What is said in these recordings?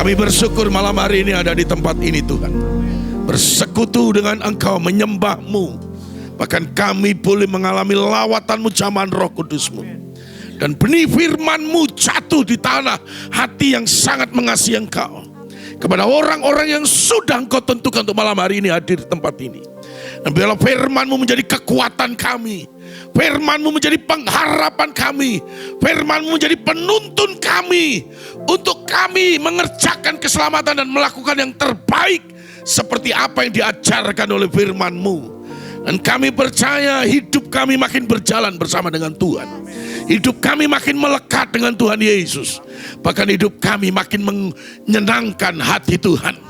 Kami bersyukur malam hari ini ada di tempat ini Tuhan. Bersekutu dengan Engkau, menyembah-Mu. Bahkan kami boleh mengalami lawatan-Mu, jamahan Roh Kudus-Mu. Dan benih firman-Mu jatuh di tanah hati yang sangat mengasihi Engkau. Kepada orang-orang yang sudah Engkau tentukan untuk malam hari ini hadir di tempat ini. Dan biarlah firman-Mu menjadi kekuatan kami. Firman-Mu menjadi pengharapan kami. Firman-Mu menjadi penuntun kami. Untuk kami mengerjakan keselamatan dan melakukan yang terbaik. Seperti apa yang diajarkan oleh firman-Mu. Dan kami percaya hidup kami makin berjalan bersama dengan Tuhan. Hidup kami makin melekat dengan Tuhan Yesus. Bahkan hidup kami makin menyenangkan hati Tuhan.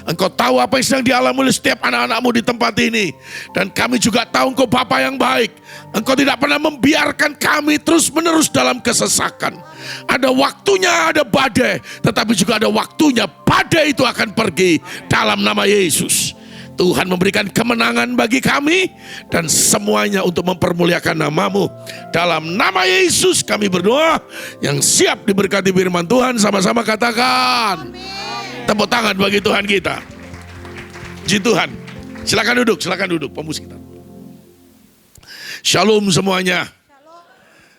Engkau tahu apa yang sedang dialami oleh setiap anak-anak-Mu di tempat ini. Dan kami juga tahu Engkau Bapa yang baik. Engkau tidak pernah membiarkan kami terus-menerus dalam kesesakan. Ada waktunya ada badai, tetapi juga ada waktunya badai itu akan pergi dalam nama Yesus. Tuhan memberikan kemenangan bagi kami dan semuanya untuk mempermuliakan nama-Mu. Dalam nama Yesus kami berdoa. Yang siap diberkati firman Tuhan sama-sama katakan. Tepuk tangan bagi Tuhan kita. Puji Tuhan. Silakan duduk pemusik kita. Shalom semuanya.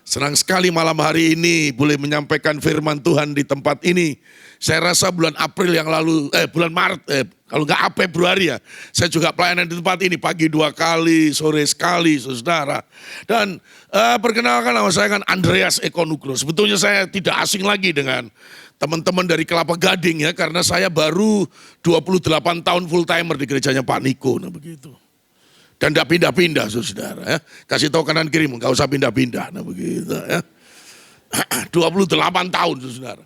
Senang sekali malam hari ini boleh menyampaikan firman Tuhan di tempat ini. Saya rasa bulan April yang lalu, bulan Maret, kalau nggak Februari ya, saya juga pelayanan di tempat ini, pagi 2 kali, sore sekali, saudara. Dan perkenalkan nama saya kan Andreas Eko Nugroho. Sebetulnya saya tidak asing lagi dengan teman-teman dari Kelapa Gading ya, karena saya baru 28 tahun full timer di gerejanya Pak Niko, nah begitu. Dan tidak pindah-pindah saudara ya. Kasih tahu kanan kiri, nggak usah pindah-pindah, nah begitu ya. 28 tahun saudara.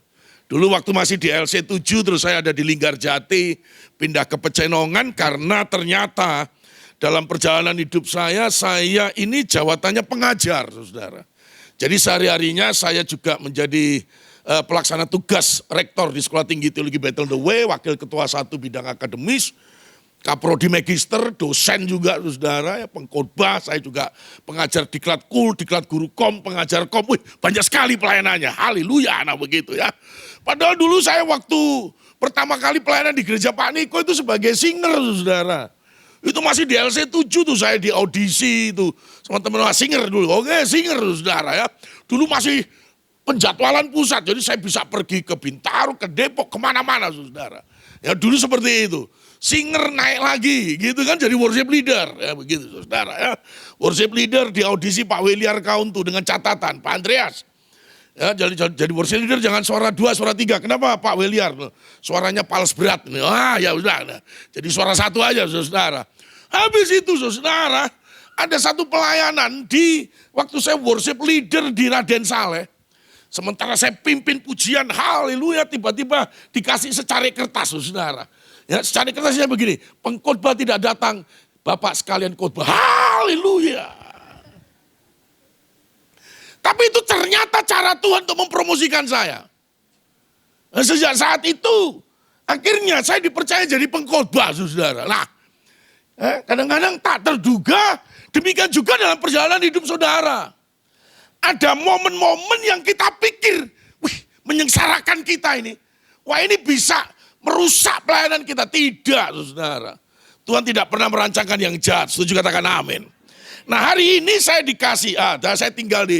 Dulu waktu masih di LC7 terus saya ada di Linggarjati, pindah ke Pecenongan karena ternyata dalam perjalanan hidup saya ini jabatannya pengajar saudara. Jadi sehari-harinya saya juga menjadi pelaksana tugas rektor di Sekolah Tinggi Teologi Bethel The Way, wakil ketua 1 bidang akademis, kaprodi magister, dosen juga saudara, ya, pengkhotbah, saya juga pengajar diklat kul, diklat guru kom, pengajar kom, banyak sekali pelayanannya, haleluya, nah begitu ya. Padahal dulu saya waktu pertama kali pelayanan di gereja Pak Niko itu sebagai singer saudara. Itu masih di LC7 tuh saya di audisi itu, sama teman-teman singer dulu, oke singer saudara ya. Dulu masih penjadwalan pusat, jadi saya bisa pergi ke Bintaro, ke Depok, kemana-mana saudara. Ya dulu seperti itu. Singer naik lagi gitu kan jadi worship leader ya begitu saudara ya. Worship leader di audisi Pak Weliar Kauntu dengan catatan Pak Andreas ya, jadi worship leader jangan suara 2 suara 3. Kenapa Pak Weliar? Suaranya pals berat. Ya udah nah. Jadi suara 1 aja saudara. Habis itu saudara ada satu pelayanan di waktu saya worship leader di Raden Saleh. Sementara saya pimpin pujian haleluya, tiba-tiba dikasih secari kertas saudara. Ya, secari kertasnya begini, pengkhotbah tidak datang, Bapak sekalian khotbah, haleluya. Tapi itu ternyata cara Tuhan untuk mempromosikan saya. Nah, sejak saat itu, akhirnya saya dipercaya jadi pengkhotbah, saudara. Nah, kadang-kadang tak terduga, demikian juga dalam perjalanan hidup saudara. Ada momen-momen yang kita pikir, menyengsarakan kita ini. Wah ini bisa merusak pelayanan kita. Tidak saudara. Tuhan tidak pernah merancangkan yang jahat. Setuju katakan amin. Nah hari ini saya dikasih, saya tinggal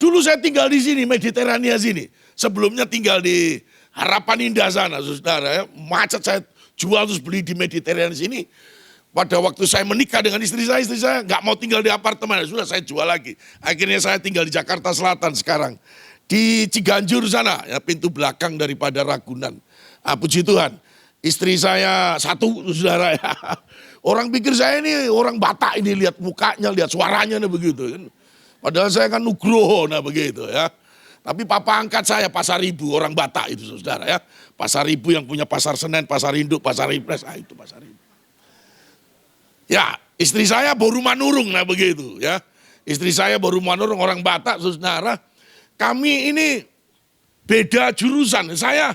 dulu saya tinggal di sini, Mediterania sini. Sebelumnya tinggal di Harapan Indah sana saudara. Ya. Macet saya jual terus beli di Mediterania sini. Pada waktu saya menikah dengan istri saya nggak mau tinggal di apartemen, sudah saya jual lagi. Akhirnya saya tinggal di Jakarta Selatan sekarang. Di Ciganjur sana, ya, pintu belakang daripada Ragunan. Puji Tuhan, istri saya 1 saudara ya. Orang pikir saya ini orang Batak ini, lihat mukanya, lihat suaranya nah begitu kan. Padahal saya kan Nugroho nah begitu ya. Tapi papa angkat saya Pasaribu, orang Batak itu saudara ya. Pasaribu yang punya pasar Senen, pasar Induk, pasar Impres, itu Pasaribu. Ya, istri saya Boru Manurung, nah begitu ya. Istri saya Boru Manurung, orang Batak, saudara. Kami ini beda jurusan. Saya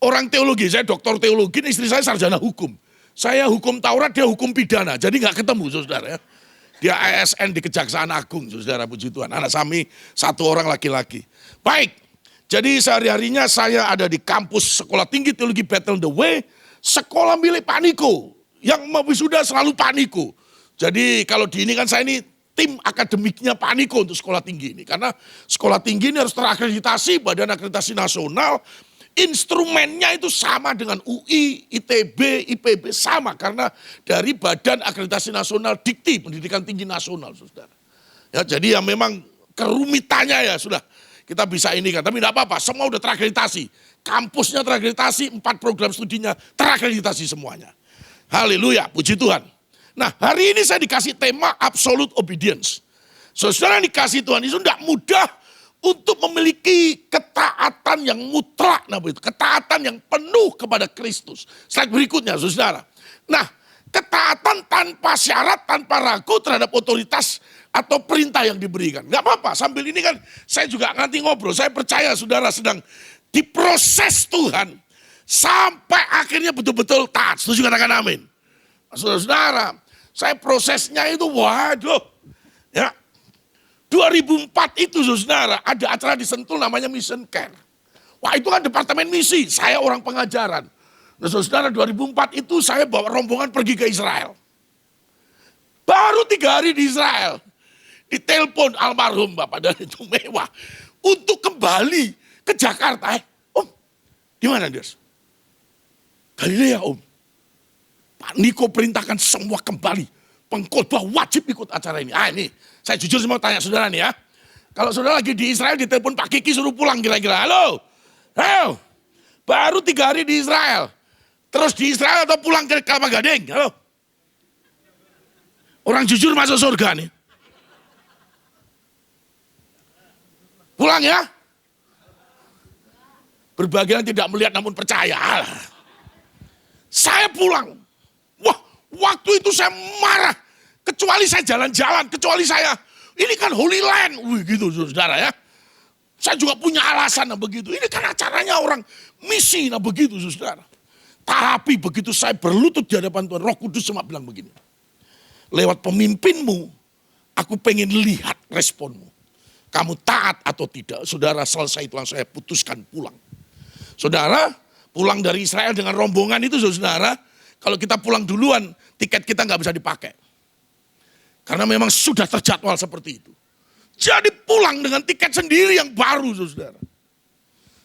orang teologi, saya doktor teologi, istri saya sarjana hukum. Saya hukum Taurat, dia hukum pidana. Jadi nggak ketemu, saudara ya. Dia ASN di Kejaksaan Agung, saudara, puji Tuhan. Anak kami 1 orang laki-laki. Baik, Jadi sehari-harinya saya ada di kampus Sekolah Tinggi Teologi Battle the Way, sekolah milik Pak Niko. Yang wisuda selalu Pak Niko. Jadi kalau di ini kan saya ini tim akademiknya Pak Niko untuk sekolah tinggi ini. Karena sekolah tinggi ini harus terakreditasi, Badan Akreditasi Nasional. Instrumennya itu sama dengan UI, ITB, IPB, sama. Karena dari Badan Akreditasi Nasional Dikti, Pendidikan Tinggi Nasional, saudara. Ya, jadi ya memang kerumitannya ya sudah kita bisa ini kan. Tapi tidak apa-apa, semua udah terakreditasi. Kampusnya terakreditasi, 4 program studinya terakreditasi semuanya. Haleluya, puji Tuhan. Nah, hari ini saya dikasih tema absolute obedience. Saudara yang dikasih Tuhan itu tidak mudah untuk memiliki ketaatan yang mutlak. Nah, begitu, ketaatan yang penuh kepada Kristus. Slide berikutnya, saudara. Nah, ketaatan tanpa syarat, tanpa ragu terhadap otoritas atau perintah yang diberikan. Gak apa-apa, sambil ini kan saya juga nanti ngobrol. Saya percaya saudara sedang diproses Tuhan sampai akhirnya betul-betul taat. Setuju katakan amin. Saudara-saudara, saya prosesnya itu waduh. Ya. 2004 itu saudara, ada acara di Sentul namanya Mission Care. Wah, itu kan departemen misi, saya orang pengajaran. Nah, saudara, 2004 itu saya bawa rombongan pergi ke Israel. Baru 3 hari di Israel, ditelepon almarhum Bapak dan itu mewah untuk kembali ke Jakarta. Om, di mana dia? Galilea, Om. Pak Niko perintahkan semua kembali. Pengkhotbah wajib ikut acara ini. Ini, saya jujur mau tanya saudara nih ya. Kalau saudara lagi di Israel ditelepon Pak Kiki suruh pulang kira-kira. Halo, halo. Baru 3 hari di Israel. Terus di Israel atau pulang ke Kelapa Gading? Halo. Orang jujur masuk surga nih. Pulang ya. Berbagian tidak melihat namun percaya. Saya pulang. Wah, waktu itu saya marah. Kecuali saya jalan-jalan, kecuali saya, ini kan Holy Land. Wih gitu saudara ya. Saya juga punya alasan nah begitu. Ini kan acaranya orang misi nah begitu saudara. Tapi begitu saya berlutut di hadapan Tuhan, Roh Kudus cuma bilang begini. Lewat pemimpinmu, aku pengen lihat responmu. Kamu taat atau tidak. Saudara selesai itu langsung saya putuskan pulang. Saudara pulang dari Israel dengan rombongan itu saudara. Kalau kita pulang duluan, tiket kita nggak bisa dipakai. Karena memang sudah terjadwal seperti itu. Jadi pulang dengan tiket sendiri yang baru, saudara.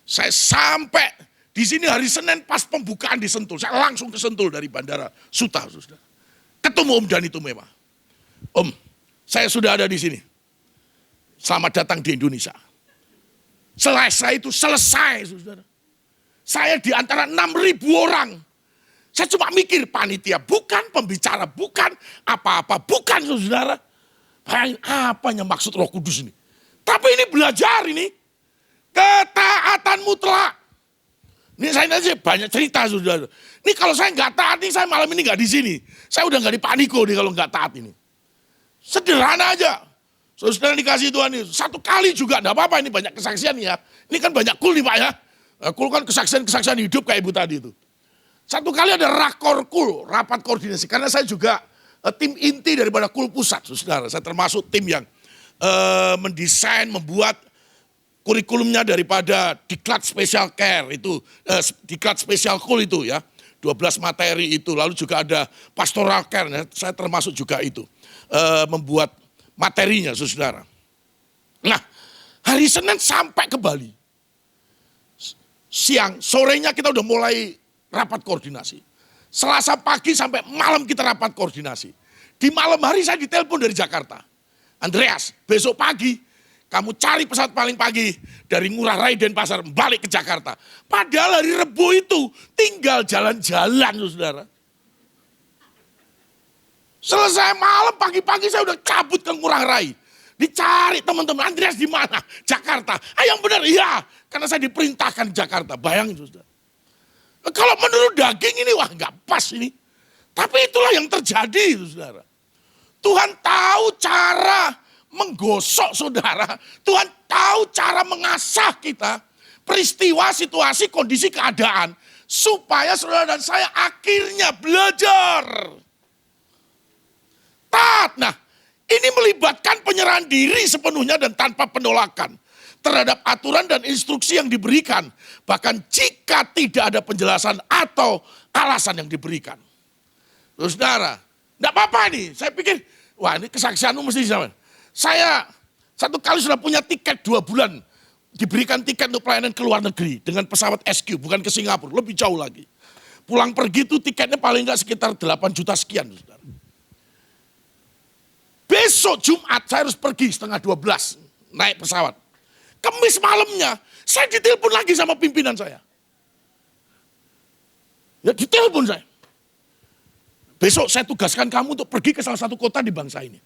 Saya sampai di sini hari Senin pas pembukaan di Sentul. Saya langsung ke Sentul dari Bandara Suta, saudara. Ketemu Om Dani Tumema. Om, saya sudah ada di sini. Selamat datang di Indonesia. Selesai itu, selesai, saudara. Saya di antara 6.000 orang. Saya cuma mikir panitia, bukan pembicara, bukan apa-apa, bukan saudara. Bayangin apanya maksud Roh Kudus ini. Tapi ini belajar ini. Ketaatan mutlak. Ini saya nanti banyak cerita saudara. Ini kalau saya nggak taat nih, saya malam ini nggak di sini. Saya udah nggak di Pak Niko nih kalau nggak taat ini. Sederhana aja. Saudara dikasih Tuhan ini. 1 kali juga, enggak apa-apa ini banyak kesaksian ya. Ini kan banyak kul nih Pak ya. Kul kan kesaksian hidup kayak Ibu tadi itu. 1 kali ada rakor kul, rapat koordinasi. Karena saya juga tim inti daripada kul pusat, saudara. Saya termasuk tim yang mendesain, membuat kurikulumnya daripada Diklat Special Care itu, Diklat Special Kul itu ya. 12 materi itu, lalu juga ada Pastoral Care, ya. Saya termasuk juga itu. Membuat materinya, saudara. Nah, hari Senin sampai ke Bali. Siang, sorenya kita udah mulai rapat koordinasi. Selasa pagi sampai malam kita rapat koordinasi. Di malam hari saya ditelepon dari Jakarta. Andreas, besok pagi kamu cari pesawat paling pagi dari Ngurah Rai Denpasar balik ke Jakarta. Padahal hari Rebo itu tinggal jalan-jalan, saudara. Selesai malam pagi-pagi saya udah cabut ke Ngurah Rai. Dicari teman-teman, Andreas di mana? Jakarta. Yang benar, iya. Karena saya diperintahkan di Jakarta. Bayangin, saudara. Kalau menurut daging ini, wah nggak pas ini. Tapi itulah yang terjadi, saudara. Tuhan tahu cara menggosok saudara. Tuhan tahu cara mengasah kita. Peristiwa, situasi, kondisi, keadaan. Supaya saudara dan saya akhirnya belajar. Taat. Nah, ini melibatkan penyerahan diri sepenuhnya dan tanpa penolakan. terhadap aturan dan instruksi yang diberikan. Bahkan jika tidak ada penjelasan atau alasan yang diberikan. Saudara, enggak apa-apa nih. Saya pikir, wah ini kesaksianmu mesti sama. Saya satu kali sudah punya tiket 2 bulan. Diberikan tiket untuk pelayanan ke luar negeri. Dengan pesawat SQ, bukan ke Singapura, lebih jauh lagi. Pulang pergi itu tiketnya paling enggak sekitar 8 juta sekian. Saudara. Besok Jumat saya harus pergi setengah 12 naik pesawat. Kamis malamnya saya ditelepon lagi sama pimpinan saya. Ya ditelepon saya. Besok saya tugaskan kamu untuk pergi ke salah satu kota di bangsa ini.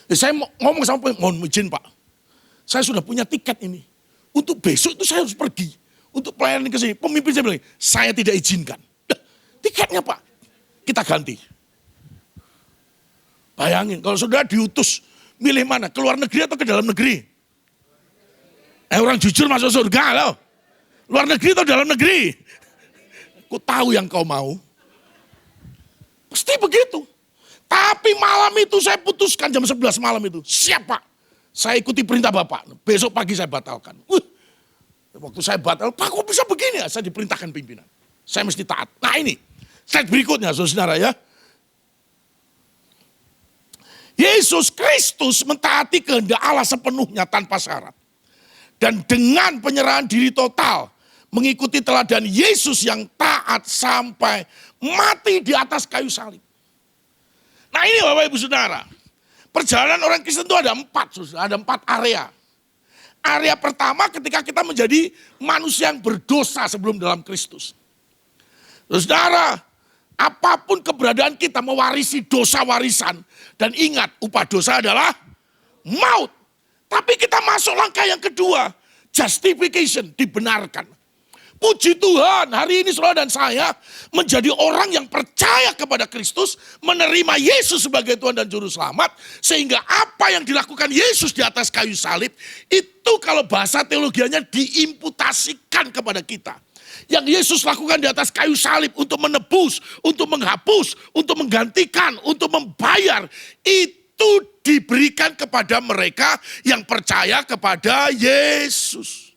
Ya, saya ngomong sama mohon izin Pak. Saya sudah punya tiket ini. Untuk besok itu saya harus pergi. Untuk pelayanan ke sini. Pemimpin saya bilang, saya tidak izinkan. Tiketnya Pak, kita ganti. Bayangin, kalau saudara diutus, milih mana? Ke luar negeri atau ke dalam negeri? Orang jujur masuk surga loh. Luar negeri atau dalam negeri? Aku tahu yang kau mau. Pasti begitu. Tapi malam itu saya putuskan jam 11 malam itu. Siap Pak, saya ikuti perintah Bapak. Besok pagi saya batalkan. Waktu saya batal, Pak kok bisa begini ya? Saya diperintahkan pimpinan. Saya mesti taat. Nah ini, slide berikutnya saudara ya. Yesus Kristus mentaati kehendak Allah sepenuhnya tanpa syarat. Dan dengan penyerahan diri total, mengikuti teladan Yesus yang taat sampai mati di atas kayu salib. Nah ini Bapak Ibu Saudara, perjalanan orang Kristen itu ada 4, ada 4 area. Area pertama ketika kita menjadi manusia yang berdosa sebelum dalam Kristus. Saudara, apapun keberadaan kita mewarisi dosa warisan. Dan ingat, upah dosa adalah maut. Tapi kita masuk langkah yang kedua, justification, dibenarkan. Puji Tuhan, hari ini saudara dan saya menjadi orang yang percaya kepada Kristus, menerima Yesus sebagai Tuhan dan Juru Selamat, sehingga apa yang dilakukan Yesus di atas kayu salib, itu kalau bahasa teologianya diimputasikan kepada kita. Yang Yesus lakukan di atas kayu salib untuk menebus, untuk menghapus, untuk menggantikan, untuk membayar, itu diberikan kepada mereka yang percaya kepada Yesus.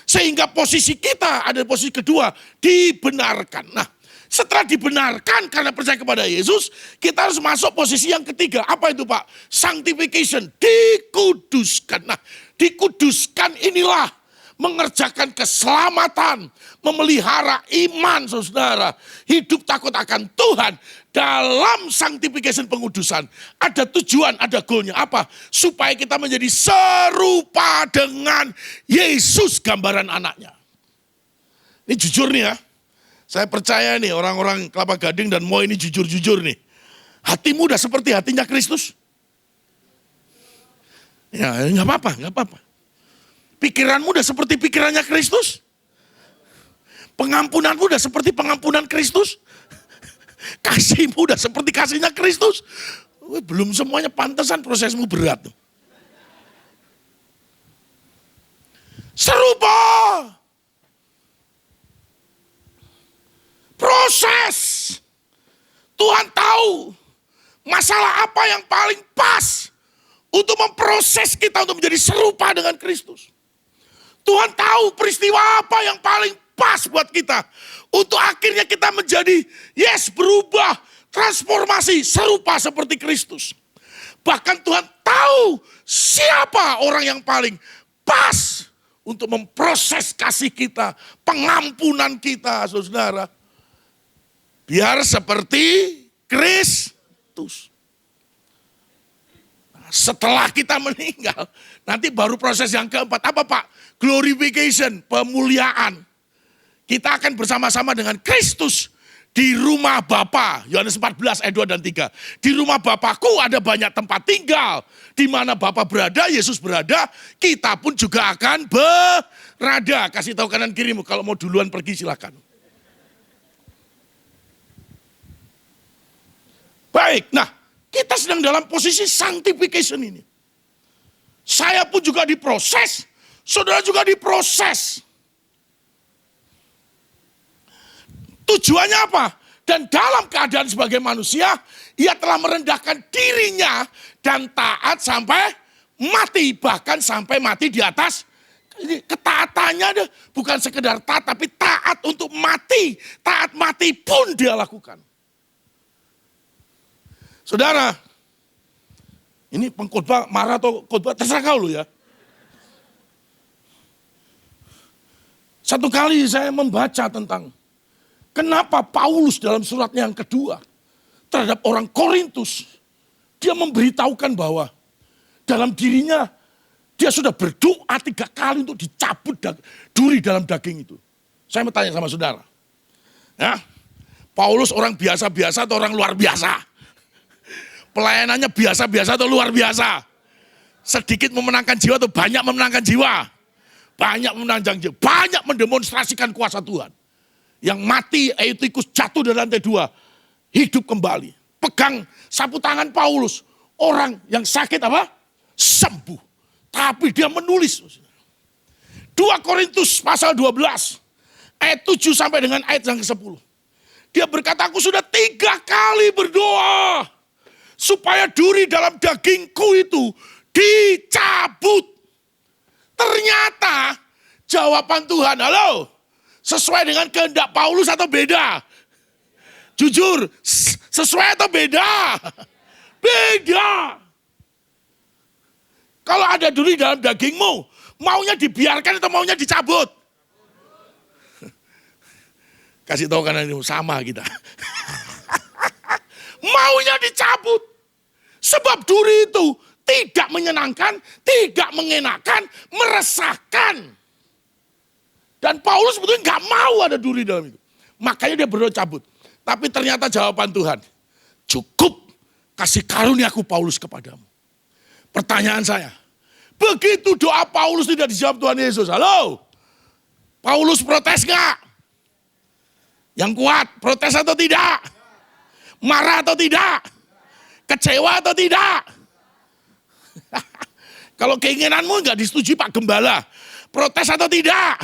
Sehingga posisi kita ada posisi kedua, dibenarkan. Nah, setelah dibenarkan karena percaya kepada Yesus, kita harus masuk posisi yang ketiga. Apa itu Pak? Sanctification, dikuduskan. Nah, dikuduskan inilah mengerjakan keselamatan, memelihara iman saudara, hidup takut akan Tuhan. Dalam sanctification pengudusan, ada tujuan, ada goalnya. Apa? Supaya kita menjadi serupa dengan Yesus gambaran anaknya. Ini jujur nih ya, saya percaya nih orang-orang Kelapa Gading dan Mo ini jujur-jujur nih. Hatimu udah seperti hatinya Kristus? Ya gak apa-apa. Pikiranmu udah seperti pikirannya Kristus? Pengampunanmu udah seperti pengampunan Kristus? Kasihmu udah seperti kasihnya Kristus? Belum semuanya, pantesan prosesmu berat. Serupa. Proses. Tuhan tahu masalah apa yang paling pas untuk memproses kita untuk menjadi serupa dengan Kristus. Tuhan tahu peristiwa apa yang paling pas buat kita. Untuk akhirnya kita menjadi, berubah, transformasi, serupa seperti Kristus. Bahkan Tuhan tahu siapa orang yang paling pas untuk memproses kasih kita, pengampunan kita, saudara. Biar seperti Kristus. Setelah kita meninggal, nanti baru proses yang keempat. Apa Pak? Glorification, pemuliaan. Kita akan bersama-sama dengan Kristus di rumah Bapa. Yohanes 14 ayat 2 dan 3. Di rumah Bapakku ada banyak tempat tinggal. Di mana Bapa berada, Yesus berada, kita pun juga akan berada. Kasih tahu kanan kirimu, kalau mau duluan pergi silakan. Baik, nah kita sedang dalam posisi sanctification ini. Saya pun juga diproses, saudara juga diproses. Tujuannya apa? Dan dalam keadaan sebagai manusia, ia telah merendahkan dirinya dan taat sampai mati, bahkan sampai mati di atas. Ini ketaatannya bukan sekedar taat, tapi taat untuk mati. Taat mati pun dia lakukan. Saudara, ini pengkhotbah marah atau khotbah terserah kau lu ya. Satu kali saya membaca tentang kenapa Paulus dalam suratnya yang kedua terhadap orang Korintus, dia memberitahukan bahwa dalam dirinya dia sudah berdoa 3 kali untuk dicabut duri dalam daging itu. Saya mau tanya sama saudara. Ya, Paulus orang biasa-biasa atau orang luar biasa? Pelayanannya biasa-biasa atau luar biasa? Sedikit memenangkan jiwa atau banyak memenangkan jiwa? Banyak memenangkan jiwa. Banyak mendemonstrasikan kuasa Tuhan. Yang mati Eutikus jatuh dari lantai 2. Hidup kembali. Pegang sapu tangan Paulus. Orang yang sakit apa? Sembuh. Tapi dia menulis. 2 Korintus pasal 12. Ayat 7 sampai dengan ayat yang ke-10. Dia berkata, aku sudah 3 kali berdoa. Supaya duri dalam dagingku itu dicabut. Ternyata jawaban Tuhan, halo, sesuai dengan kehendak Paulus atau beda? Jujur, sesuai atau beda? Beda. Kalau ada duri dalam dagingmu, maunya dibiarkan atau maunya dicabut? Kasih tahu karena ini sama kita. Maunya dicabut. Sebab duri itu tidak menyenangkan, tidak mengenakan, meresahkan. Dan Paulus sebetulnya nggak mau ada duri dalam itu. Makanya dia berdoa cabut. Tapi ternyata jawaban Tuhan, cukup kasih karuniaku Paulus kepadamu. Pertanyaan saya, begitu doa Paulus tidak dijawab Tuhan Yesus, halo? Paulus protes nggak? Yang kuat, protes atau tidak? Marah atau tidak? Kecewa atau tidak? Kalau keinginanmu nggak disetujui Pak Gembala, protes atau tidak?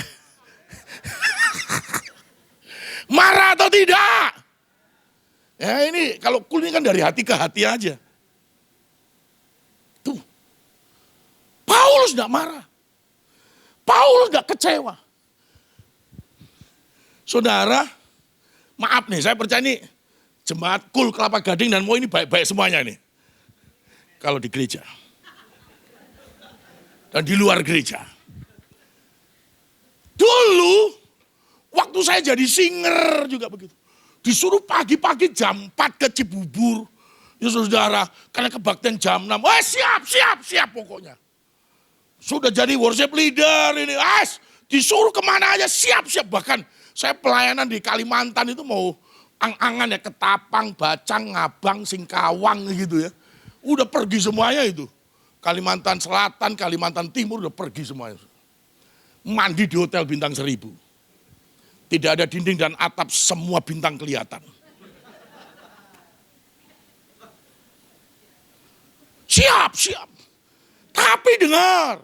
Marah atau tidak? Ya ini kalau ini kan dari hati ke hati aja. Tuh. Paulus nggak marah. Paulus nggak kecewa. Saudara, maaf nih, saya percaya nih jemaat Kul Kelapa Gading dan Mo ini baik-baik semuanya nih. Kalau di gereja. Dan di luar gereja. Dulu, waktu saya jadi singer juga begitu. Disuruh pagi-pagi jam 4 ke Cibubur. Ya saudara, karena kebaktian jam 6. Wah siap pokoknya. Sudah jadi worship leader ini. Disuruh kemana aja siap. Bahkan saya pelayanan di Kalimantan itu mau ang-angan ya. Ketapang, Bacang, Ngabang, Singkawang gitu ya. Udah pergi semuanya itu. Kalimantan Selatan, Kalimantan Timur udah pergi semuanya. Mandi di hotel bintang 1000. Tidak ada dinding dan atap, semua bintang kelihatan. Siap. Tapi dengar,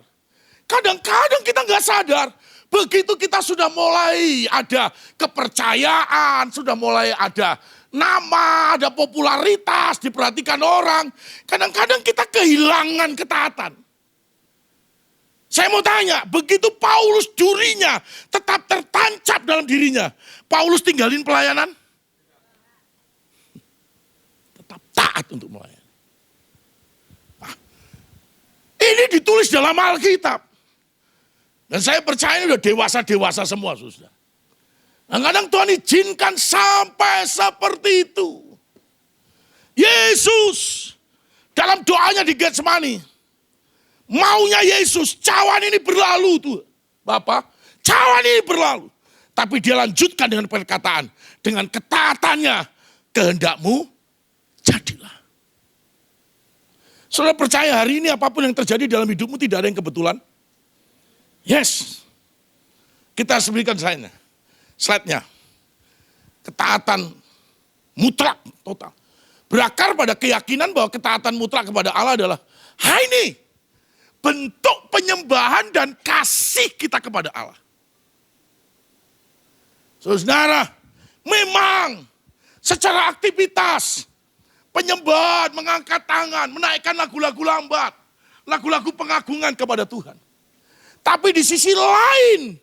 kadang-kadang kita nggak sadar, begitu kita sudah mulai ada kepercayaan, sudah mulai ada nama, ada popularitas, diperhatikan orang, kadang-kadang kita kehilangan ketaatan. Saya mau tanya, begitu Paulus durinya tetap tertancap dalam dirinya, Paulus tinggalin pelayanan? Tetap taat untuk melayani. Ini ditulis dalam Alkitab. Dan saya percaya ini udah dewasa-dewasa semua, saudara. Kadang-kadang Tuhan izinkan sampai seperti itu. Yesus dalam doanya di Getsemani, maunya Yesus, cawan ini berlalu tuh. Bapak, cawan ini berlalu. Tapi dia lanjutkan dengan perkataan, dengan ketaatannya, kehendakmu jadilah. Saudara percaya hari ini apapun yang terjadi dalam hidupmu tidak ada yang kebetulan? Yes. Kita harus berikan slide-nya. Ketaatan mutlak, total. Berakar pada keyakinan bahwa ketaatan mutlak kepada Allah adalah ini bentuk penyembahan dan kasih kita kepada Allah. Saudara, memang secara aktivitas, penyembahan, mengangkat tangan, menaikkan lagu-lagu lambat, lagu-lagu pengagungan kepada Tuhan. Tapi di sisi lain,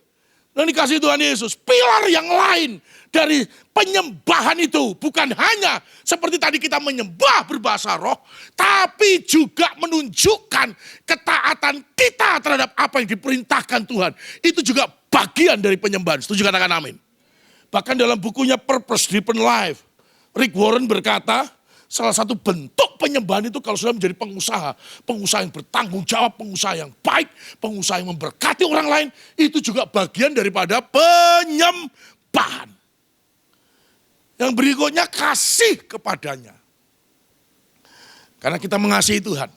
dan dikasih Tuhan Yesus, pilar yang lain dari penyembahan itu bukan hanya seperti tadi kita menyembah berbahasa roh, tapi juga menunjukkan ketaatan kita terhadap apa yang diperintahkan Tuhan. Itu juga bagian dari penyembahan. Setuju, katakan amin. Bahkan dalam bukunya Purpose Driven Life, Rick Warren berkata, salah satu bentuk penyembahan itu kalau sudah menjadi pengusaha, pengusaha yang bertanggung jawab, pengusaha yang baik, pengusaha yang memberkati orang lain, itu juga bagian daripada penyembahan. Yang berikutnya kasih kepadanya. Karena kita mengasihi Tuhan,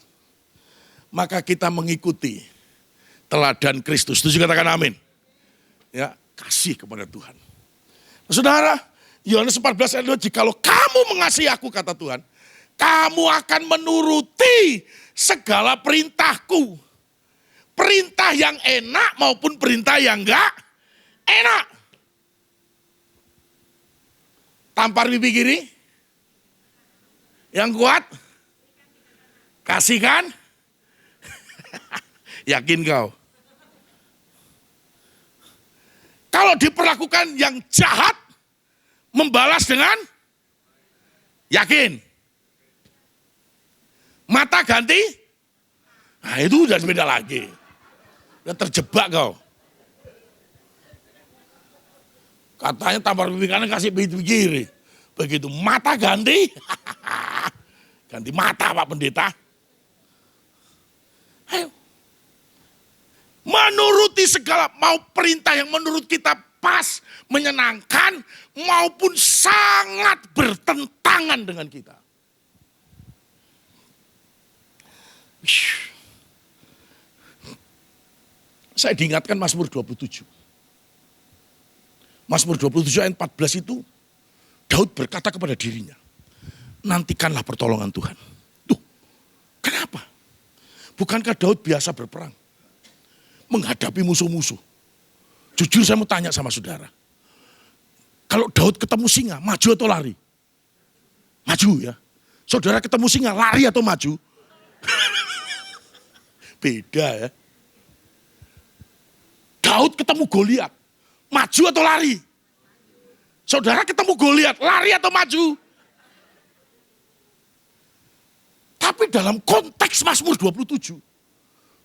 maka kita mengikuti teladan Kristus. Setuju, katakan amin. Ya, kasih kepada Tuhan. Nah, saudara, Yohanes 14 ayat 2, jikalau kamu mengasihi aku, kata Tuhan, kamu akan menuruti segala perintahku. Perintah yang enak maupun perintah yang enggak enak. Tampar pipi kiri. Yang kuat. Kasihkan. Yakin kau? Kalau diperlakukan yang jahat, membalas dengan yakin. Mata ganti, nah itu udah beda lagi. Udah terjebak kau. Katanya tampar pipi kanan kasih pipi kiri. Begitu mata ganti, ganti mata Pak Pendeta. Ayo. Menuruti segala, mau perintah yang menurut kita pas, menyenangkan, maupun sangat bertentangan dengan kita. Saya diingatkan Mazmur 27. Mazmur 27 ayat 14 itu, Daud berkata kepada dirinya, nantikanlah pertolongan Tuhan. Tuh, kenapa? Bukankah Daud biasa berperang? Menghadapi musuh-musuh. Jujur saya mau tanya sama saudara. Kalau Daud ketemu singa, maju atau lari? Maju ya. Saudara ketemu singa, lari atau maju? Beda ya. Daud ketemu Goliat, maju atau lari? Saudara ketemu Goliat, lari atau maju? Tapi dalam konteks Mazmur 27,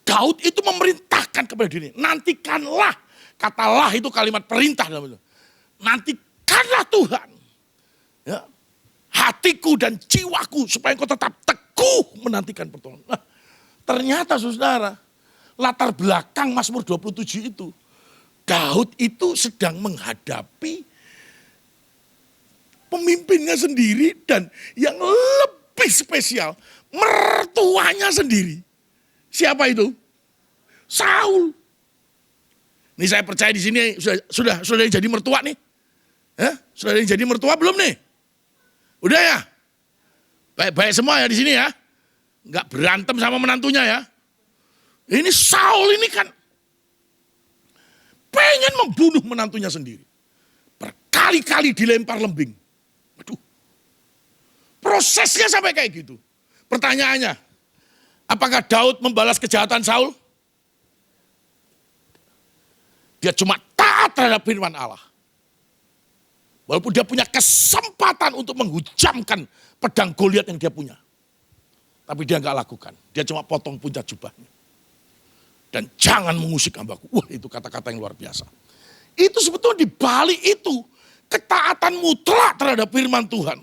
Daud itu memerintahkan kepada diri, nantikanlah, katalah itu kalimat perintah dalam itu. Nantikanlah Tuhan, ya, hatiku dan jiwaku supaya kau tetap teguh menantikan pertolongan. Nah, ternyata saudara, latar belakang Mazmur 27 itu, Daud itu sedang menghadapi pemimpinnya sendiri dan yang lebih spesial, mertuanya sendiri. Siapa itu? Saul. Ini saya percaya di sini sudah jadi mertua nih. Sudah jadi mertua belum nih? Udah ya? Baik-baik semua ya di sini ya. Enggak berantem sama menantunya ya. Ini Saul ini kan pengen membunuh menantunya sendiri. Berkali-kali dilempar lembing. Aduh. Prosesnya sampai kayak gitu. Pertanyaannya, apakah Daud membalas kejahatan Saul? Dia cuma taat terhadap firman Allah. Walaupun dia punya kesempatan untuk menghujamkan pedang Goliat yang dia punya. Tapi dia enggak lakukan. Dia cuma potong puncak jubahnya. Dan jangan mengusik hambaku. Wah, itu kata-kata yang luar biasa. Itu sebetulnya di balik itu ketaatan mutlak terhadap firman Tuhan.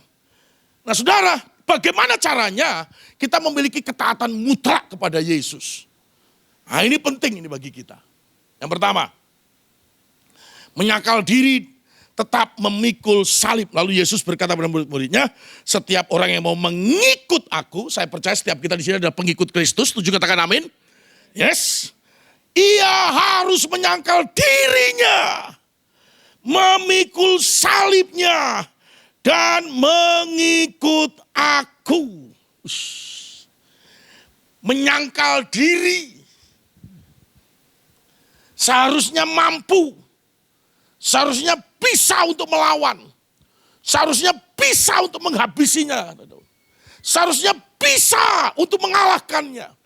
Nah saudara, bagaimana caranya kita memiliki ketaatan mutlak kepada Yesus? Nah ini penting ini bagi kita. Yang pertama, menyangkal diri, tetap memikul salib. Lalu Yesus berkata kepada murid-muridnya, setiap orang yang mau mengikut aku, saya percaya setiap kita di sini adalah pengikut Kristus, setuju katakan amin? Yes. Ia harus menyangkal dirinya, memikul salibnya, dan mengikut aku. Menyangkal diri. Seharusnya mampu. Seharusnya bisa untuk melawan. Seharusnya bisa untuk menghabisinya. Seharusnya bisa untuk mengalahkannya.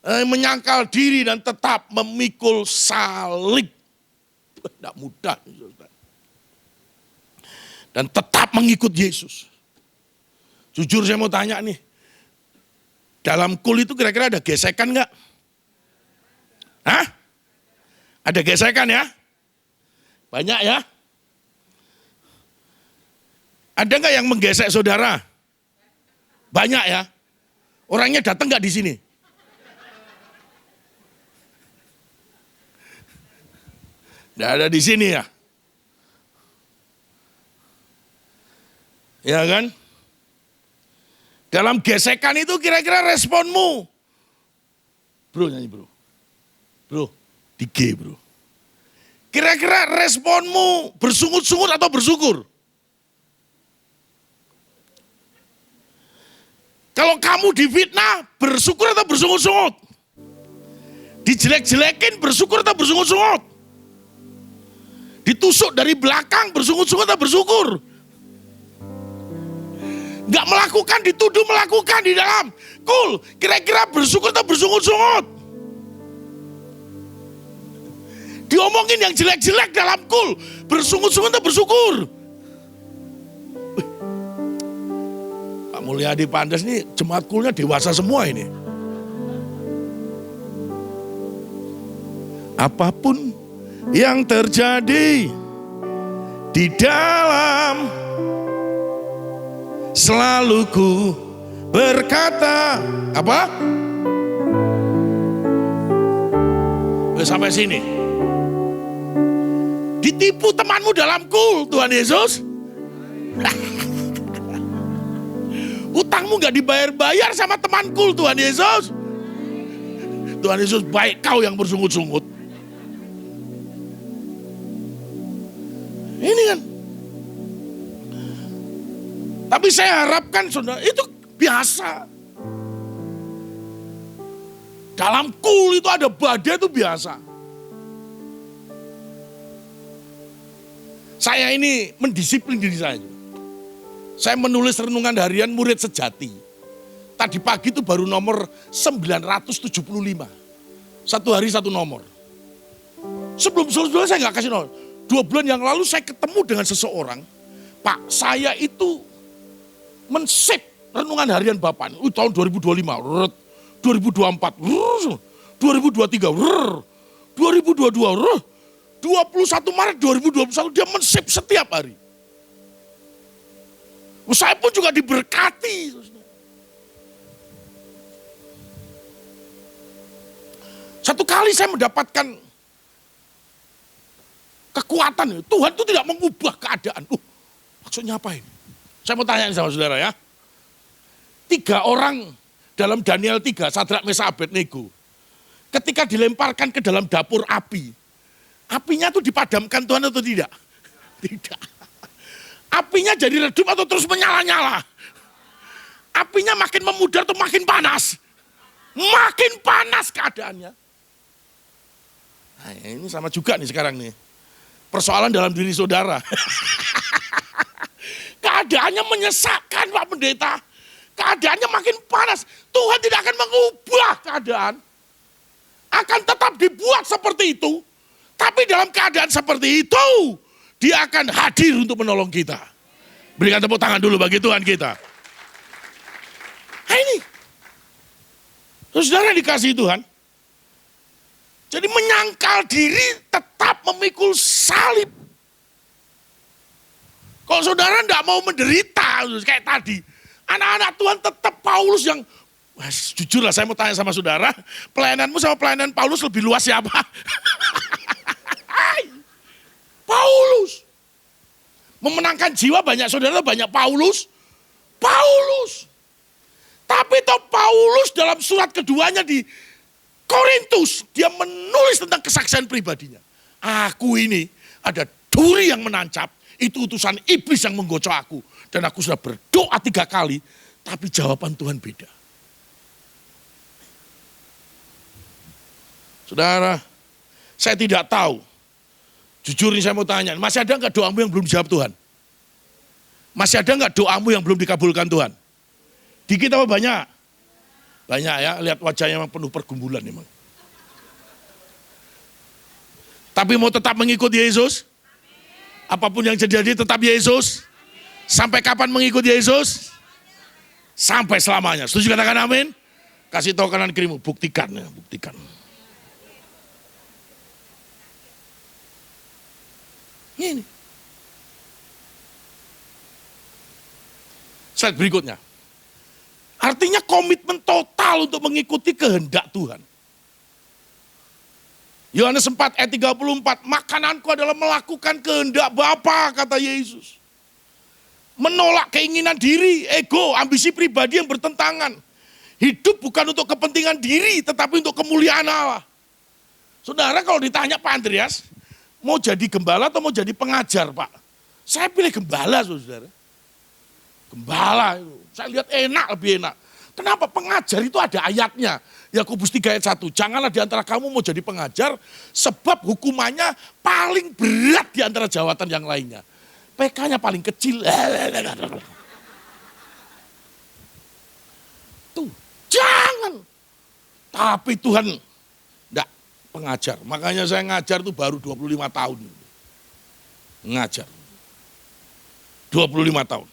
menyangkal diri dan tetap memikul salib. Tidak mudah. Dan tetap mengikut Yesus. Jujur saya mau tanya nih, dalam kul itu kira-kira ada gesekan enggak? Hah? Ada gesekan ya? Banyak ya? Ada enggak yang menggesek saudara? Banyak ya? Orangnya datang enggak di sini? Tidak ada di sini ya? Ya kan? Dalam gesekan itu kira-kira responmu. Bro nyanyi bro. Bro, di G bro. Kira-kira responmu bersungut-sungut atau bersyukur? Kalau kamu difitnah, bersyukur atau bersungut-sungut? Dijelek-jelekin, bersyukur atau bersungut-sungut? Ditusuk dari belakang, bersungut-sungut atau bersyukur? Gak melakukan, dituduh melakukan di dalam kul. Kira-kira bersyukur atau bersungut-sungut? Diomongin yang jelek-jelek dalam kul. Bersungut-sungut atau bersyukur? Pak Mulyadi Pandas nih jemaat kulnya dewasa semua ini. Apapun yang terjadi di dalam, selalu ku berkata, apa? Sampai sini. Ditipu temanmu dalam kul, Tuhan Yesus. Utangmu gak dibayar-bayar sama teman kul, Tuhan Yesus. Tuhan Yesus baik, kau yang bersungut-sungut. Ini kan. Tapi saya harapkan saudara itu biasa. Dalam kul itu ada badai itu biasa. Saya ini mendisiplin diri saya. Saya menulis renungan harian murid sejati. Tadi pagi itu baru nomor 975. Satu hari satu nomor. Sebelum-sebelumnya saya nggak kasih nomor. 2 bulan yang lalu saya ketemu dengan seseorang. Pak, saya itu men-save renungan harian Bapak. Tahun 2025, 2024, 2023, 2022, 21 Maret 2021 dia men-save setiap hari. Saya pun juga diberkati. Satu kali saya mendapatkan kekuatan. Tuhan itu tidak mengubah keadaan. Maksudnya apa ini? Saya mau tanya sama saudara ya. 3 orang dalam Daniel 3, Sadrak, Mesak, Abednego. Ketika dilemparkan ke dalam dapur api. Apinya itu dipadamkan Tuhan atau tidak? Tidak. Apinya jadi redup atau terus menyala-nyala? Apinya makin memudar atau makin panas? Makin panas keadaannya. Nah, ini sama juga nih sekarang nih. Persoalan dalam diri saudara. Keadaannya menyesakkan Pak Pendeta. Keadaannya makin panas. Tuhan tidak akan mengubah keadaan. Akan tetap dibuat seperti itu. Tapi dalam keadaan seperti itu, dia akan hadir untuk menolong kita. Berikan tepuk tangan dulu bagi Tuhan kita. Nah ini. Saudara dikasihi Tuhan. Jadi menyangkal diri tetap memikul salib. Kalau saudara tidak mau menderita kayak tadi. Anak-anak Tuhan tetap Paulus yang, jujur lah saya mau tanya sama saudara. Pelayananmu sama pelayanan Paulus lebih luas siapa? Paulus. Memenangkan jiwa banyak saudara, banyak Paulus. Paulus. Tapi toh Paulus dalam surat keduanya di Korintus, dia menulis tentang kesaksian pribadinya. Aku ini ada duri yang menancap, itu utusan iblis yang menggocok aku. Dan aku sudah berdoa 3 kali, tapi jawaban Tuhan beda. Saudara, saya tidak tahu. Jujur ini saya mau tanya, masih ada enggak doamu yang belum dijawab Tuhan? Masih ada enggak doamu yang belum dikabulkan Tuhan? Dikit apa banyak? Banyak ya, lihat wajahnya memang penuh pergumulan memang. Tapi mau tetap mengikuti Yesus? Apapun yang terjadi tetap Yesus? Sampai kapan mengikuti Yesus? Sampai selamanya. Setuju katakan amin? Kasih tahu kanan kirimu, buktikan ya, buktikan. Ini. Slide berikutnya. Artinya komitmen total untuk mengikuti kehendak Tuhan. Yohanes 4 ayat 34, makananku adalah melakukan kehendak Bapa, kata Yesus. Menolak keinginan diri, ego, ambisi pribadi yang bertentangan. Hidup bukan untuk kepentingan diri, tetapi untuk kemuliaan Allah. Saudara kalau ditanya Pak Andreas, mau jadi gembala atau mau jadi pengajar Pak? Saya pilih gembala saudara. Gembala itu. Saya lihat enak, lebih enak. Kenapa? Pengajar itu ada ayatnya. Yakobus 3 ayat 1. Janganlah di antara kamu mau jadi pengajar, sebab hukumannya paling berat di antara jawatan yang lainnya. PK-nya paling kecil. Tuh, jangan. Tapi Tuhan, enggak, pengajar. Makanya saya ngajar tuh baru 25 tahun. Ngajar. 25 tahun.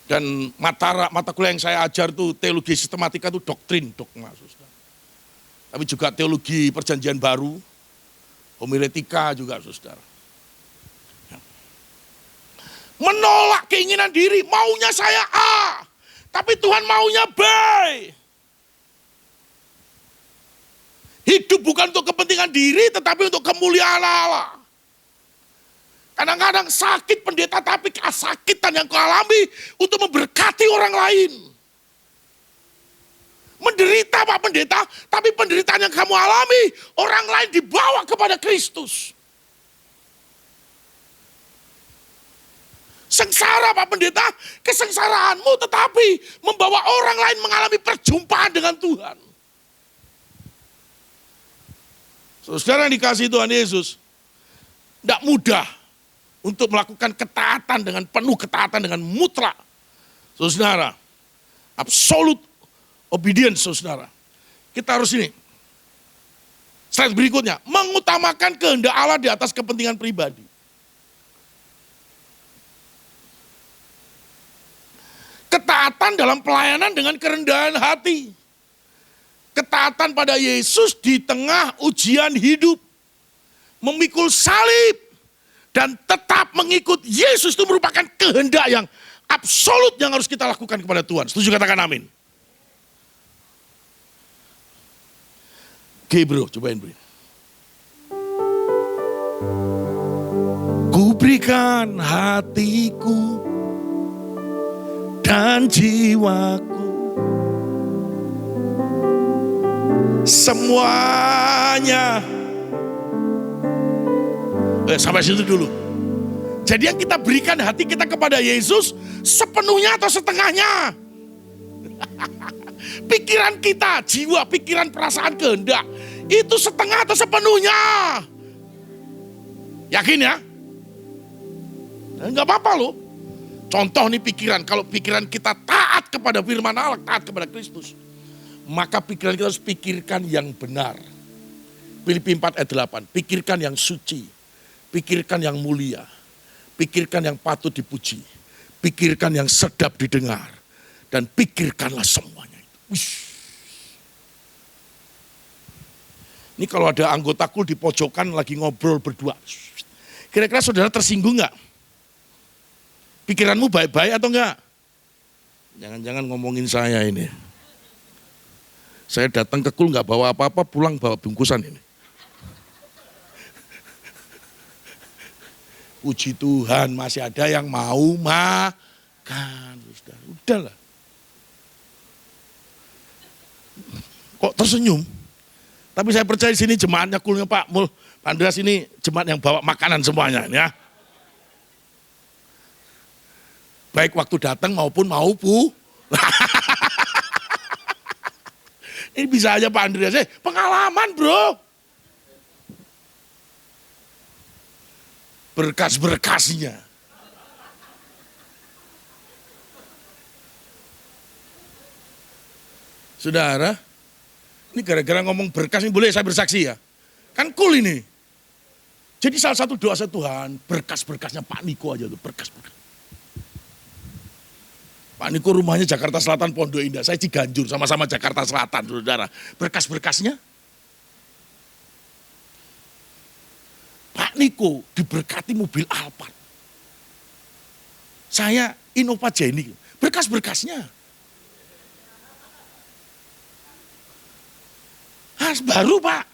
Dan mata kuliah yang saya ajar itu teologi sistematika itu doktrin, dogma. Saudara. Tapi juga teologi perjanjian baru, homiletika juga saudara. Menolak keinginan diri, maunya saya A, tapi Tuhan maunya B. Hidup bukan untuk kepentingan diri, tetapi untuk kemuliaan Allah. Kadang-kadang sakit pendeta, tapi kesakitan yang kau alami untuk memberkati orang lain. Menderita Pak Pendeta, tapi penderitaan yang kamu alami, orang lain dibawa kepada Kristus. Sengsara Pak Pendeta, kesengsaraanmu tetapi membawa orang lain mengalami perjumpaan dengan Tuhan. Saudara yang dikasihi Tuhan Yesus, tidak mudah untuk melakukan ketaatan dengan penuh ketaatan dengan mutlak. Saudara, absolute obedience saudara. Kita harus ini. Slide berikutnya, mengutamakan kehendak Allah di atas kepentingan pribadi. Ketaatan dalam pelayanan dengan kerendahan hati. Ketaatan pada Yesus di tengah ujian hidup. Memikul salib. Dan tetap mengikut Yesus itu merupakan kehendak yang absolut yang harus kita lakukan kepada Tuhan. Setuju katakan amin. Oke bro, cobain bro. Ku berikan hatiku dan jiwaku, semuanya. Sampai situ dulu. Jadi yang kita berikan hati kita kepada Yesus sepenuhnya atau setengahnya? Pikiran kita, jiwa, pikiran, perasaan, kehendak. Itu setengah atau sepenuhnya? Yakin ya? Enggak apa-apa loh. Contoh nih pikiran, kalau pikiran kita taat kepada firman Allah, taat kepada Kristus. Maka pikiran kita harus pikirkan yang benar. Filipi 4 ayat 8, pikirkan yang suci. Pikirkan yang mulia, pikirkan yang patut dipuji, pikirkan yang sedap didengar, dan pikirkanlah semuanya itu. Ini kalau ada anggota kul di pojokan lagi ngobrol berdua, kira-kira saudara tersinggung nggak? Pikiranmu baik-baik atau enggak? Jangan-jangan ngomongin saya ini. Saya datang ke kul nggak bawa apa-apa, pulang bawa bungkusan ini. Puji Tuhan masih ada yang mau makan. Udahlah. Kok tersenyum? Tapi saya percaya di sini jemaatnya kulnya Pak Mul, Pak Andreas ini jemaat yang bawa makanan semuanya ya. Baik waktu datang maupun mau Ini bisa aja Pak Andreas, pengalaman bro. Berkas-berkasnya. Saudara, ini gara-gara ngomong berkas ini boleh saya bersaksi ya? Kan cool ini. Jadi salah satu doa saya, Tuhan, berkas-berkasnya Pak Niko aja tuh, berkas-berkas. Pak Niko rumahnya Jakarta Selatan, Pondok Indah. Saya Ciganjur, sama-sama Jakarta Selatan, saudara. Berkas-berkasnya. Pak Niko diberkati mobil Alphard. Saya Innova Jenny. Berkas-berkasnya. Baru Pak.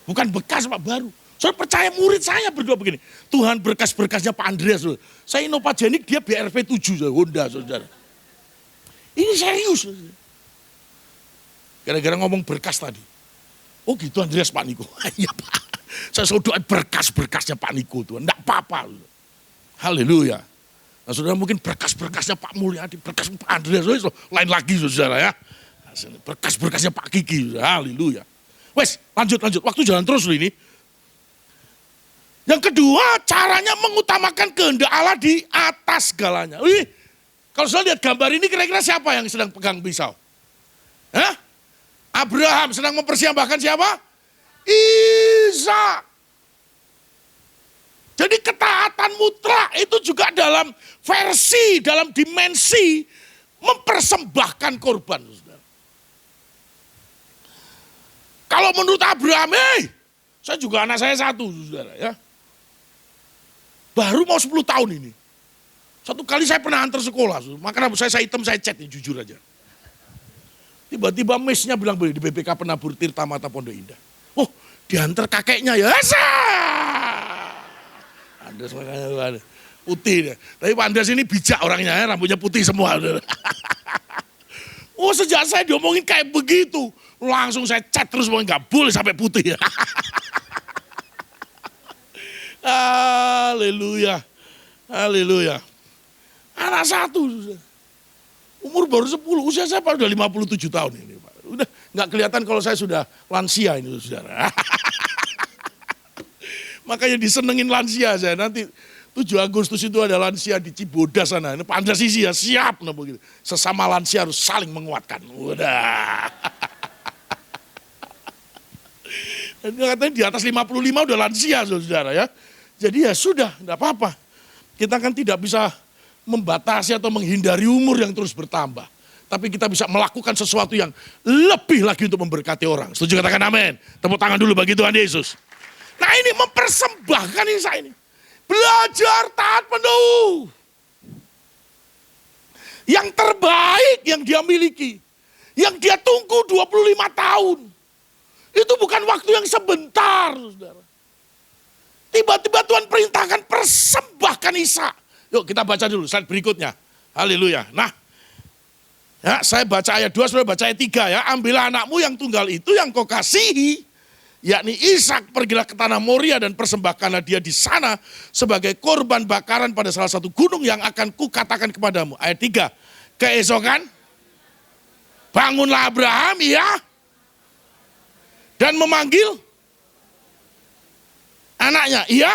Bukan bekas Pak, baru. Saya percaya murid saya berdoa begini. Tuhan berkas-berkasnya Pak Andreas. Saya Innova Jenny, dia BRV 7, Honda saudara. Ini serius. Gara-gara ngomong berkas tadi. Oh gitu Andreas Pak Niko. Iya Pak. Saya selalu doa berkas-berkasnya Pak Niko Tuhan. Enggak apa-apa. Haleluya. Nah saudara mungkin berkas-berkasnya Pak Mulyadi, berkas Pak Andreas, lain lagi saudara ya. Berkas-berkasnya Pak Kiki, haleluya. Wes, lanjut. Waktu jalan terus loh ini. Yang kedua, caranya mengutamakan kehendak Allah di atas segalanya. Wih, kalau saya lihat gambar ini kira-kira siapa yang sedang pegang pisau? Hah? Abraham sedang mempersembahkan siapa? Ishak. Jadi ketaatan mutlak itu juga dalam versi, dalam dimensi mempersembahkan korban. Kalau menurut Abraham, saya juga anak saya satu, saudara ya. Baru mau 10 tahun ini. Satu kali saya pernah antar sekolah, makanya saya hitam, saya chat nih, jujur aja. Tiba-tiba mesnya bilang di BPK Penabur Tirta Mata Pondok Indah. Oh, diantar kakeknya ya. Andres makanya putih deh. Tapi Pak Andres ini bijak orangnya, ya, rambutnya putih semua. Oh, sejak saya diomongin kayak begitu, langsung saya chat terus, nggak boleh sampai putih. Haleluya. Haleluya. Anak satu. Umur baru 10, usia saya udah 57 tahun ini. Udah nggak kelihatan kalau saya sudah lansia ini saudara. Makanya disenengin lansia saya. Nanti 7 Agustus itu ada lansia di Cibodas sana. Ini Pak Andres isi ya, siap. Nah, begitu. Sesama lansia harus saling menguatkan. Udah. Katanya di atas 55 udah lansia saudara ya. Jadi ya sudah, enggak apa-apa. Kita kan tidak bisa membatasi atau menghindari umur yang terus bertambah. Tapi kita bisa melakukan sesuatu yang lebih lagi untuk memberkati orang. Setuju katakan amin. Tepuk tangan dulu bagi Tuhan Yesus. Nah ini mempersembahkan Ishak ini. Belajar taat penuh. Yang terbaik yang dia miliki. Yang dia tunggu 25 tahun. Itu bukan waktu yang sebentar, saudara. Tiba-tiba Tuhan perintahkan persembahkan Ishak. Yuk kita baca dulu slide berikutnya. Haleluya. Nah, ya, saya baca ayat 2, saudara baca ayat 3 ya. Ambillah anakmu yang tunggal itu yang kau kasihi, yakni Ishak, pergilah ke tanah Moria dan persembahkanlah dia di sana sebagai korban bakaran pada salah satu gunung yang akan kukatakan kepadamu. Ayat 3, keesokan bangunlah Abraham, iya, dan memanggil anaknya, iya,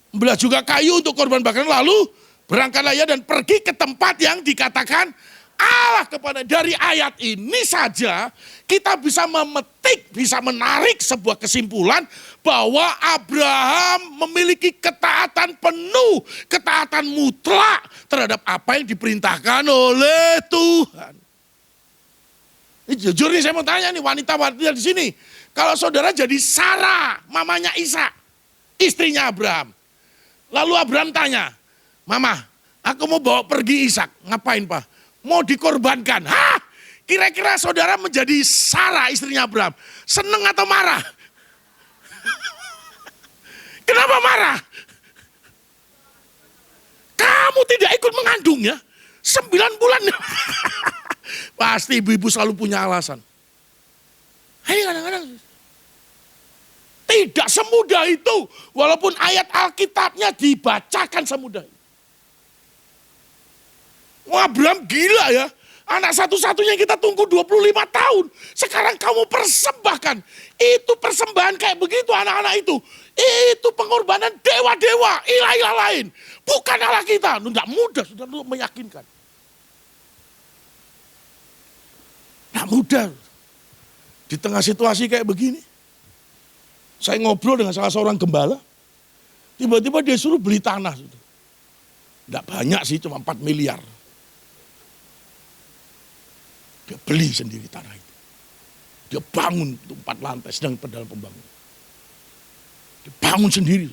membelah juga kayu untuk korban bakaran, lalu berangkatlah ia dan pergi ke tempat yang dikatakan Allah kepada. Dari ayat ini saja kita bisa memetik, bisa menarik sebuah kesimpulan bahwa Abraham memiliki ketaatan penuh, ketaatan mutlak terhadap apa yang diperintahkan oleh Tuhan. Ini jujur nih saya mau tanya nih wanita-wanita di sini. Kalau saudara jadi Sarah, mamanya Ishak, istrinya Abraham. Lalu Abraham tanya, Mama, aku mau bawa pergi Ishak. Ngapain Pak? Mau dikorbankan. Hah? Kira-kira saudara menjadi Sarah istrinya Abraham. Seneng atau marah? Kenapa marah? Kamu tidak ikut mengandung ya? 9 bulan. Pasti ibu-ibu selalu punya alasan. Hei kadang-kadang. Tidak semudah itu. Walaupun ayat Alkitabnya dibacakan semudah itu. Wah, Abraham gila ya. Anak satu-satunya yang kita tunggu 25 tahun. Sekarang kamu persembahkan. Itu persembahan kayak begitu anak-anak itu. Itu pengorbanan dewa-dewa, ilah-ilah lain. Bukan Allah kita. Tidak mudah sudah meyakinkan. Tidak Udah, di tengah situasi kayak begini, saya ngobrol dengan salah seorang gembala, tiba-tiba dia suruh beli tanah. Tidak banyak sih, cuma 4 miliar. Dia beli sendiri tanah itu. Dia bangun itu 4 lantai, sedang dalam pembangunan. Dia bangun sendiri.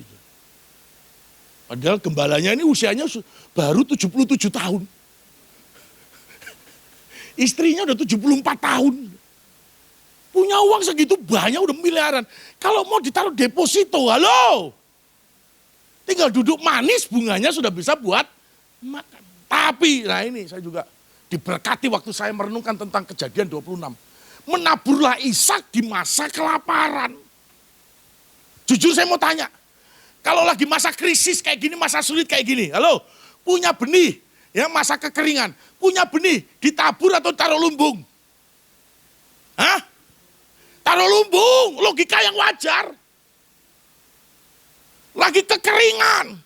Padahal gembalanya ini usianya baru 77 tahun. Istrinya udah 74 tahun. Punya uang segitu banyak, udah miliaran. Kalau mau ditaruh deposito, halo. Tinggal duduk manis, bunganya sudah bisa buat makan. Tapi, nah ini saya juga diberkati waktu saya merenungkan tentang Kejadian 26. Menaburlah Ishak di masa kelaparan. Jujur saya mau tanya, kalau lagi masa krisis kayak gini, masa sulit kayak gini, halo, punya benih, ya masa kekeringan, punya benih, ditabur atau taruh lumbung? Hah? Taruh lumbung, logika yang wajar. Lagi kekeringan,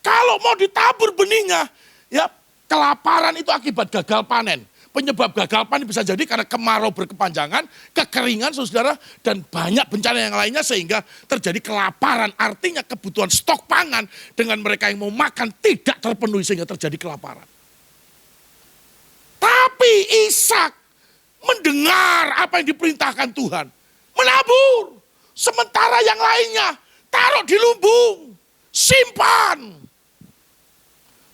kalau mau ditabur benihnya, ya kelaparan itu akibat gagal panen. Penyebab gagal panen bisa jadi karena kemarau berkepanjangan, kekeringan saudara, dan banyak bencana yang lainnya sehingga terjadi kelaparan. Artinya kebutuhan stok pangan dengan mereka yang mau makan tidak terpenuhi sehingga terjadi kelaparan. Tapi Ishak mendengar apa yang diperintahkan Tuhan. Menabur. Sementara yang lainnya taruh di lumbung. Simpan.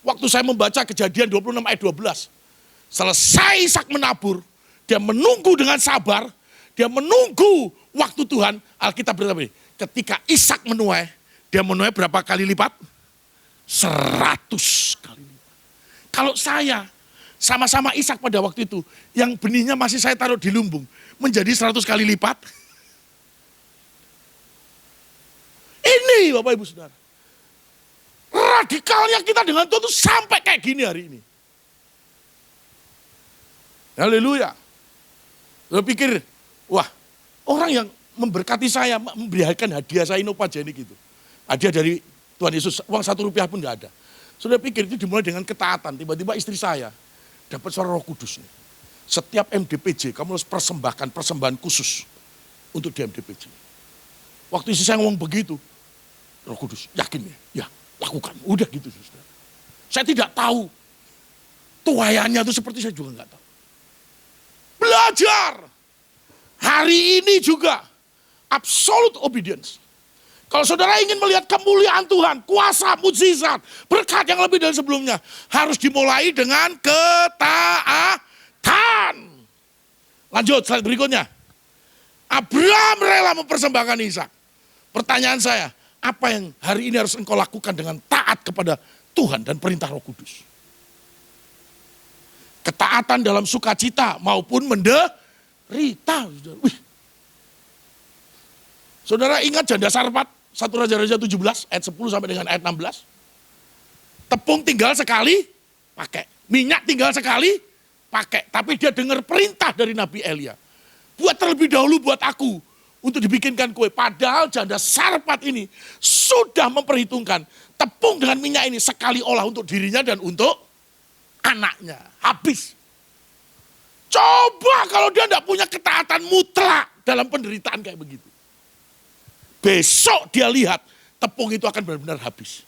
Waktu saya membaca Kejadian 26 ayat 12. Selesai Ishak menabur. Dia menunggu dengan sabar. Dia menunggu waktu Tuhan. Alkitab berkata ini. Ketika Ishak menuai. Dia menuai berapa kali lipat? 100 kali lipat. Kalau saya sama-sama Ishak pada waktu itu, yang benihnya masih saya taruh di lumbung, menjadi 100 kali lipat. Ini Bapak Ibu Saudara. Radikalnya kita dengan Tuhan itu sampai kayak gini hari ini. Haleluya. Saya pikir, wah orang yang memberkati saya, memberikan hadiah saya Innova Jenik gitu. Hadiah dari Tuhan Yesus, uang 1 rupiah pun gak ada. Sudah pikir itu dimulai dengan ketaatan, tiba-tiba istri saya dapat suara Roh Kudus nih. Setiap MDPJ kamu harus persembahkan persembahan khusus untuk di MDPJ. Waktu istri saya ngomong begitu, Roh Kudus, yakin ya? Ya, lakukan. Udah gitu, saudara. Saya tidak tahu tuayannya itu seperti, saya juga nggak tahu. Belajar. Hari ini juga absolute obedience. Kalau saudara ingin melihat kemuliaan Tuhan, kuasa, mukjizat, berkat yang lebih dari sebelumnya, harus dimulai dengan ketaatan. Lanjut, slide berikutnya. Abraham rela mempersembahkan Ishak. Pertanyaan saya, apa yang hari ini harus engkau lakukan dengan taat kepada Tuhan dan perintah Roh Kudus? Ketaatan dalam sukacita maupun menderita. Saudara ingat janda Sarfat? 1 Raja-Raja 17 ayat 10 sampai dengan ayat 16. Tepung tinggal sekali pakai. Minyak tinggal sekali pakai. Tapi dia dengar perintah dari Nabi Elia. Buat terlebih dahulu buat aku untuk dibikinkan kue. Padahal janda Sarfat ini sudah memperhitungkan tepung dengan minyak ini sekali olah untuk dirinya dan untuk anaknya. Habis. Coba kalau dia tidak punya ketaatan mutlak dalam penderitaan kayak begitu. Besok dia lihat tepung itu akan benar-benar habis.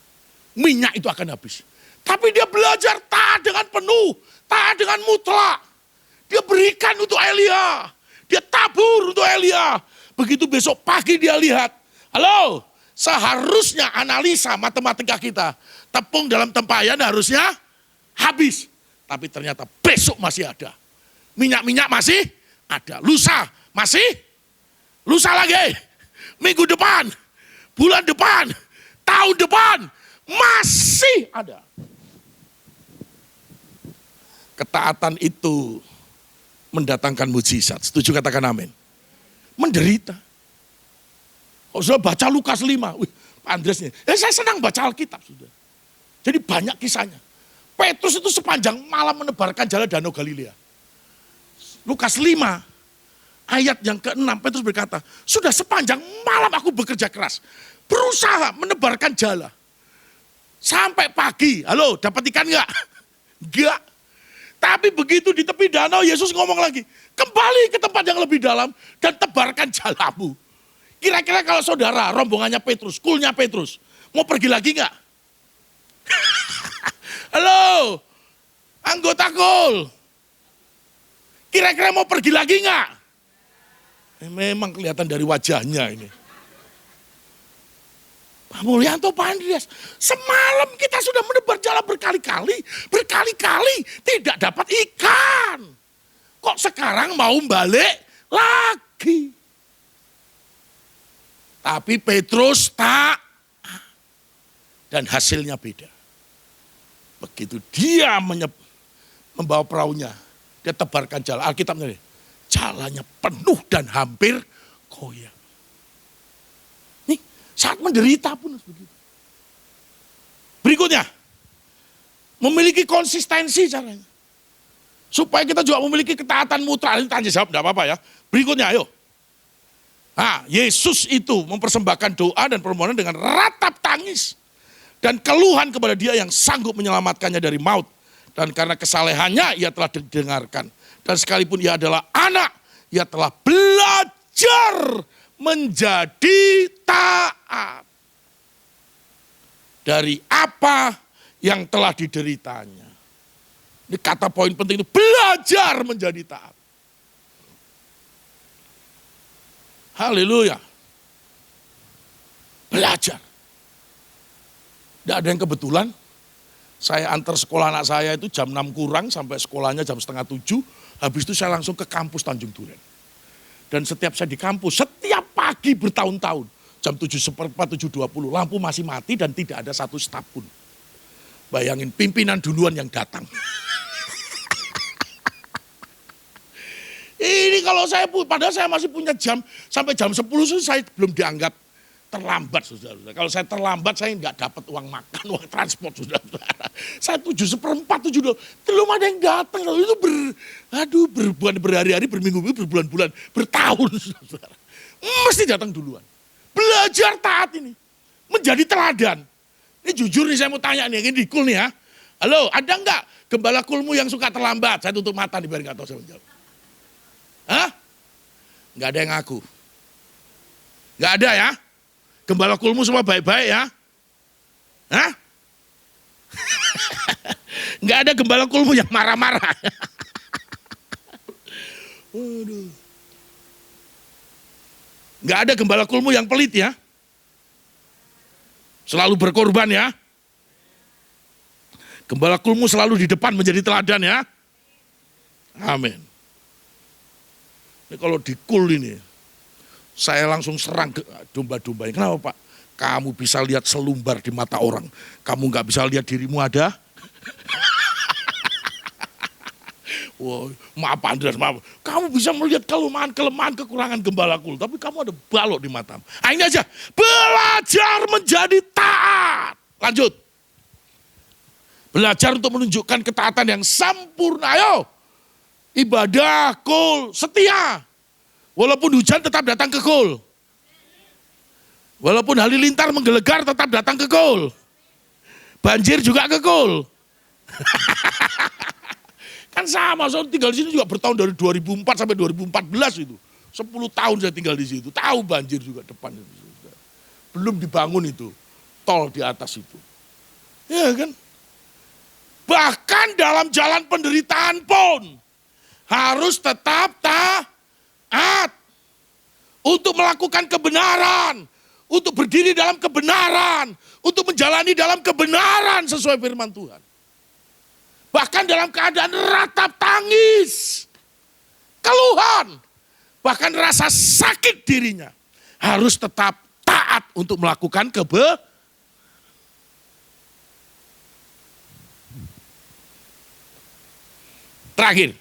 Minyak itu akan habis. Tapi dia belajar taat dengan penuh. Taat dengan mutlak. Dia berikan untuk Elia. Dia tabur untuk Elia. Begitu besok pagi dia lihat. Halo, seharusnya analisa matematika kita. Tepung dalam tempayan harusnya habis. Tapi ternyata besok masih ada. Minyak-minyak masih ada. Lusa masih. Lusa lagi. Minggu depan, bulan depan, tahun depan, masih ada. Ketaatan itu mendatangkan mukjizat. Setuju katakan amin. Menderita. Kalau sudah baca Lukas 5, Pak Andres nih, saya senang baca Alkitab sudah. Jadi banyak kisahnya. Petrus itu sepanjang malam menebarkan jala Danau Galilea. Lukas 5. Ayat yang ke-6 Petrus berkata, sudah sepanjang malam aku bekerja keras. Berusaha menebarkan jala. Sampai pagi, halo dapat ikan enggak? Enggak. Tapi begitu di tepi danau, Yesus ngomong lagi, kembali ke tempat yang lebih dalam dan tebarkan jalamu. Kira-kira kalau saudara, rombongannya Petrus, kulnya Petrus, mau pergi lagi nggak? Halo, anggota kul. Kira-kira mau pergi lagi nggak? Memang kelihatan dari wajahnya ini. Pak Mulyanto, Pak Andreas, semalam kita sudah menebar jala berkali-kali tidak dapat ikan. Kok sekarang mau balik lagi? Tapi Petrus tak, dan hasilnya beda. Begitu dia membawa perahunya, dia tebarkan jala. Alkitabnya, jalannya penuh dan hampir goyang. Nih, saat menderita pun begitu. Berikutnya, memiliki konsistensi caranya. Supaya kita juga memiliki ketaatan mutlak. Ini tanya jawab, enggak apa-apa ya. Berikutnya, ayo. Nah, Yesus itu mempersembahkan doa dan permohonan dengan ratap tangis dan keluhan kepada Dia yang sanggup menyelamatkannya dari maut. Dan karena kesalehannya ia telah didengarkan. Dan sekalipun ia adalah anak, ia telah belajar menjadi taat dari apa yang telah dideritanya. Ini kata poin penting itu, belajar menjadi taat. Haleluya. Belajar. Tidak ada yang kebetulan. Saya antar sekolah anak saya itu jam 6 kurang sampai sekolahnya jam setengah 7. Habis itu saya langsung ke kampus Tanjung Duren. Dan setiap saya di kampus, setiap pagi bertahun-tahun. Jam 7.15, 7.20, lampu masih mati dan tidak ada satu staf pun. Bayangin pimpinan duluan yang datang. Ini kalau saya, padahal saya masih punya jam, sampai jam 10 saya belum dianggap terlambat, saudara-saudara. Kalau saya terlambat, saya nggak dapat uang makan, uang transport, saudara-saudara. Saya 7:15, 7:20, belum ada yang datang. Itu berhari-hari, berminggu-minggu, berbulan-bulan, bertahun, saudara. Mesti datang duluan. Belajar taat ini, menjadi teladan. Ini jujur nih saya mau tanya nih, ini di kul nih ya. Halo, ada nggak gembala kulmu yang suka terlambat? Saya tutup mata nih biar nggak tahu saya menjawab. Hah? Nggak ada yang ngaku. Nggak ada ya? Gembala kulmu semua baik-baik ya? Hah? Nggak ada gembala kulmu yang marah-marah. Waduh. Nggak ada gembala kulmu yang pelit ya? Selalu berkorban ya? Gembala kulmu selalu di depan menjadi teladan ya? Amin. Ini kalau di kul ini, saya langsung serang ke domba-domba. Kenapa Pak? Kamu bisa lihat selumbar di mata orang. Kamu nggak bisa lihat dirimu ada? Wah, maaf Andreas, maaf. Kamu bisa melihat kelemahan, kekurangan gembala kul. Tapi kamu ada balok di matamu. Nah, ini aja. Belajar menjadi taat. Lanjut. Belajar untuk menunjukkan ketaatan yang sempurna. Ayo. Ibadah kul setia. Walaupun hujan tetap datang ke kul. Walaupun halilintar menggelegar tetap datang ke kul. Banjir juga ke kul. Kan sama, saya tinggal di sini juga bertahun dari 2004 sampai 2014 itu. 10 tahun saya tinggal di situ. Tahu banjir juga depan itu. Belum dibangun itu. Tol di atas itu. Ya kan? Bahkan dalam jalan penderitaan pun harus tetap taat. Untuk melakukan kebenaran. Untuk berdiri dalam kebenaran. Untuk menjalani dalam kebenaran sesuai firman Tuhan. Bahkan dalam keadaan ratap tangis. Keluhan. Bahkan rasa sakit dirinya. Harus tetap taat untuk melakukan Terakhir.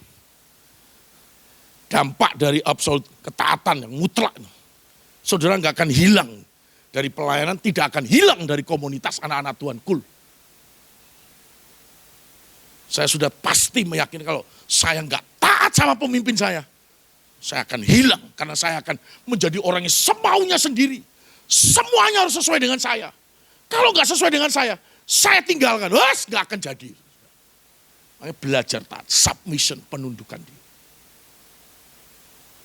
Dampak dari absolut ketaatan yang mutlak. Saudara nggak akan hilang dari pelayanan, tidak akan hilang dari komunitas anak-anak Tuhan kul. Saya sudah pasti meyakini kalau saya nggak taat sama pemimpin saya akan hilang karena saya akan menjadi orang yang semaunya sendiri. Semuanya harus sesuai dengan saya. Kalau nggak sesuai dengan saya tinggalkan. Nggak akan jadi. Makanya belajar taat, submission, penundukan diri.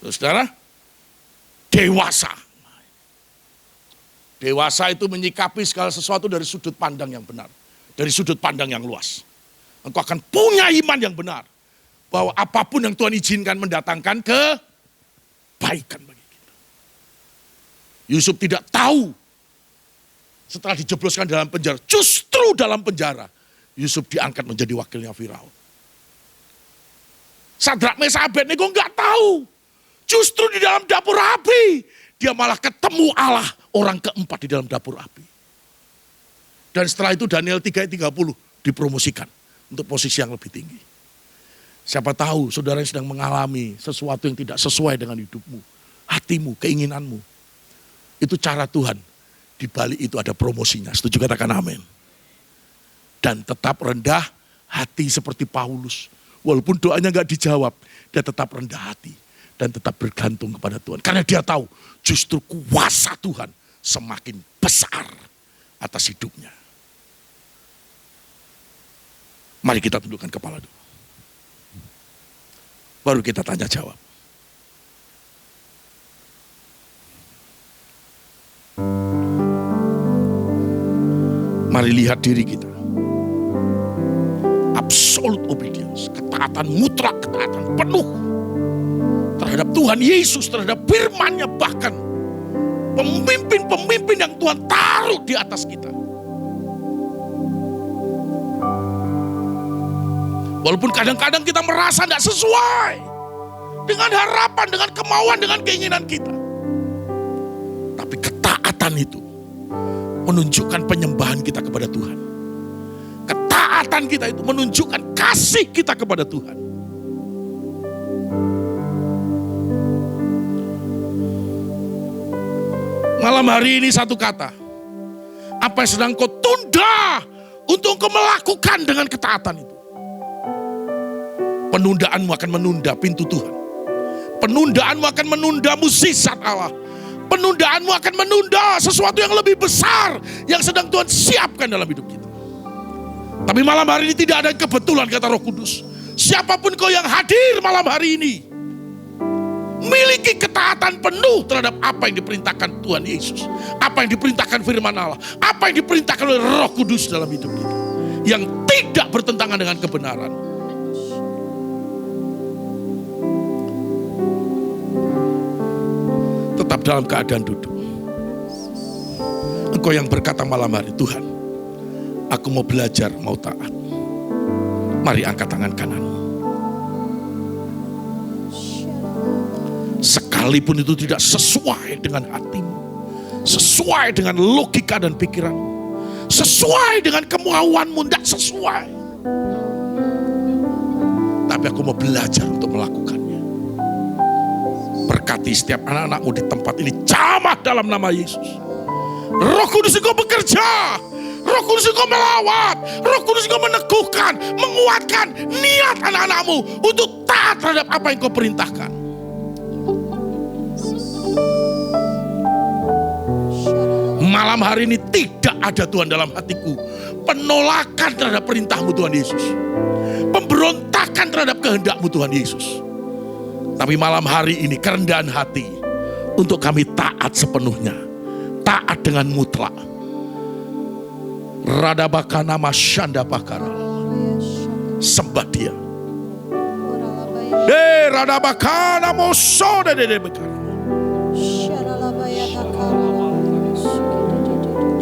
Terus saudara, dewasa. Dewasa itu menyikapi segala sesuatu dari sudut pandang yang benar. Dari sudut pandang yang luas. Engkau akan punya iman yang benar. Bahwa apapun yang Tuhan izinkan mendatangkan kebaikan bagi kita. Yusuf tidak tahu setelah dijebloskan dalam penjara. Justru dalam penjara Yusuf diangkat menjadi wakilnya Firaun. Sadrak, Mesak, Abednego nggak tahu. Justru di dalam dapur api dia malah ketemu Allah, orang keempat di dalam dapur api. Dan setelah itu Daniel 3 ayat 30 dipromosikan untuk posisi yang lebih tinggi. Siapa tahu saudara yang sedang mengalami sesuatu yang tidak sesuai dengan hidupmu, hatimu, keinginanmu. Itu cara Tuhan. Di balik itu ada promosinya. Setuju, katakan amin. Dan tetap rendah hati seperti Paulus. Walaupun doanya gak dijawab, dia tetap rendah hati. Dan tetap bergantung kepada Tuhan. Karena dia tahu justru kuasa Tuhan semakin besar atas hidupnya. Mari kita tundukkan kepala dulu. Baru kita tanya jawab. Mari lihat diri kita. Absolute obedience, ketaatan mutlak, ketaatan penuh terhadap Tuhan Yesus, terhadap firman-Nya, bahkan pemimpin-pemimpin yang Tuhan taruh di atas kita. Walaupun kadang-kadang kita merasa tidak sesuai dengan harapan, dengan kemauan, dengan keinginan kita. Tapi ketaatan itu menunjukkan penyembahan kita kepada Tuhan. Ketaatan kita itu menunjukkan kasih kita kepada Tuhan. Malam hari ini satu kata. Apa yang sedang kau tunda untuk kau melakukan dengan ketaatan itu? Penundaanmu akan menunda pintu Tuhan. Penundaanmu akan menunda mukjizat Allah. Penundaanmu akan menunda sesuatu yang lebih besar yang sedang Tuhan siapkan dalam hidup kita. Tapi malam hari ini tidak ada kebetulan, kata Roh Kudus. Siapapun kau yang hadir malam hari ini, miliki ketaatan penuh terhadap apa yang diperintahkan Tuhan Yesus. Apa yang diperintahkan firman Allah. Apa yang diperintahkan oleh Roh Kudus dalam hidup kita. Yang tidak bertentangan dengan kebenaran. Tetap dalam keadaan duduk. Engkau yang berkata malam hari, Tuhan, aku mau belajar, mau taat. Mari angkat tangan kananmu. Sekalipun itu tidak sesuai dengan hatimu, sesuai dengan logika dan pikiranmu, sesuai dengan kemauanmu, tidak sesuai. Tapi aku mau belajar untuk melakukannya. Berkati setiap anak-anakmu di tempat ini, jamah dalam nama Yesus. Roh Kudus Engkau bekerja, Roh Kudus Engkau melawat, Roh Kudus Engkau meneguhkan, menguatkan niat anak-anakmu untuk taat terhadap apa yang Kau perintahkan. Malam hari ini tidak ada Tuhan dalam hatiku penolakan terhadap perintahmu Tuhan Yesus, pemberontakan terhadap kehendakmu Tuhan Yesus. Tapi malam hari ini kerendahan hati untuk kami taat sepenuhnya, taat dengan mutlak. Radabakana masyanda bakara, sembah Dia. Radabakana mosoda de bekara.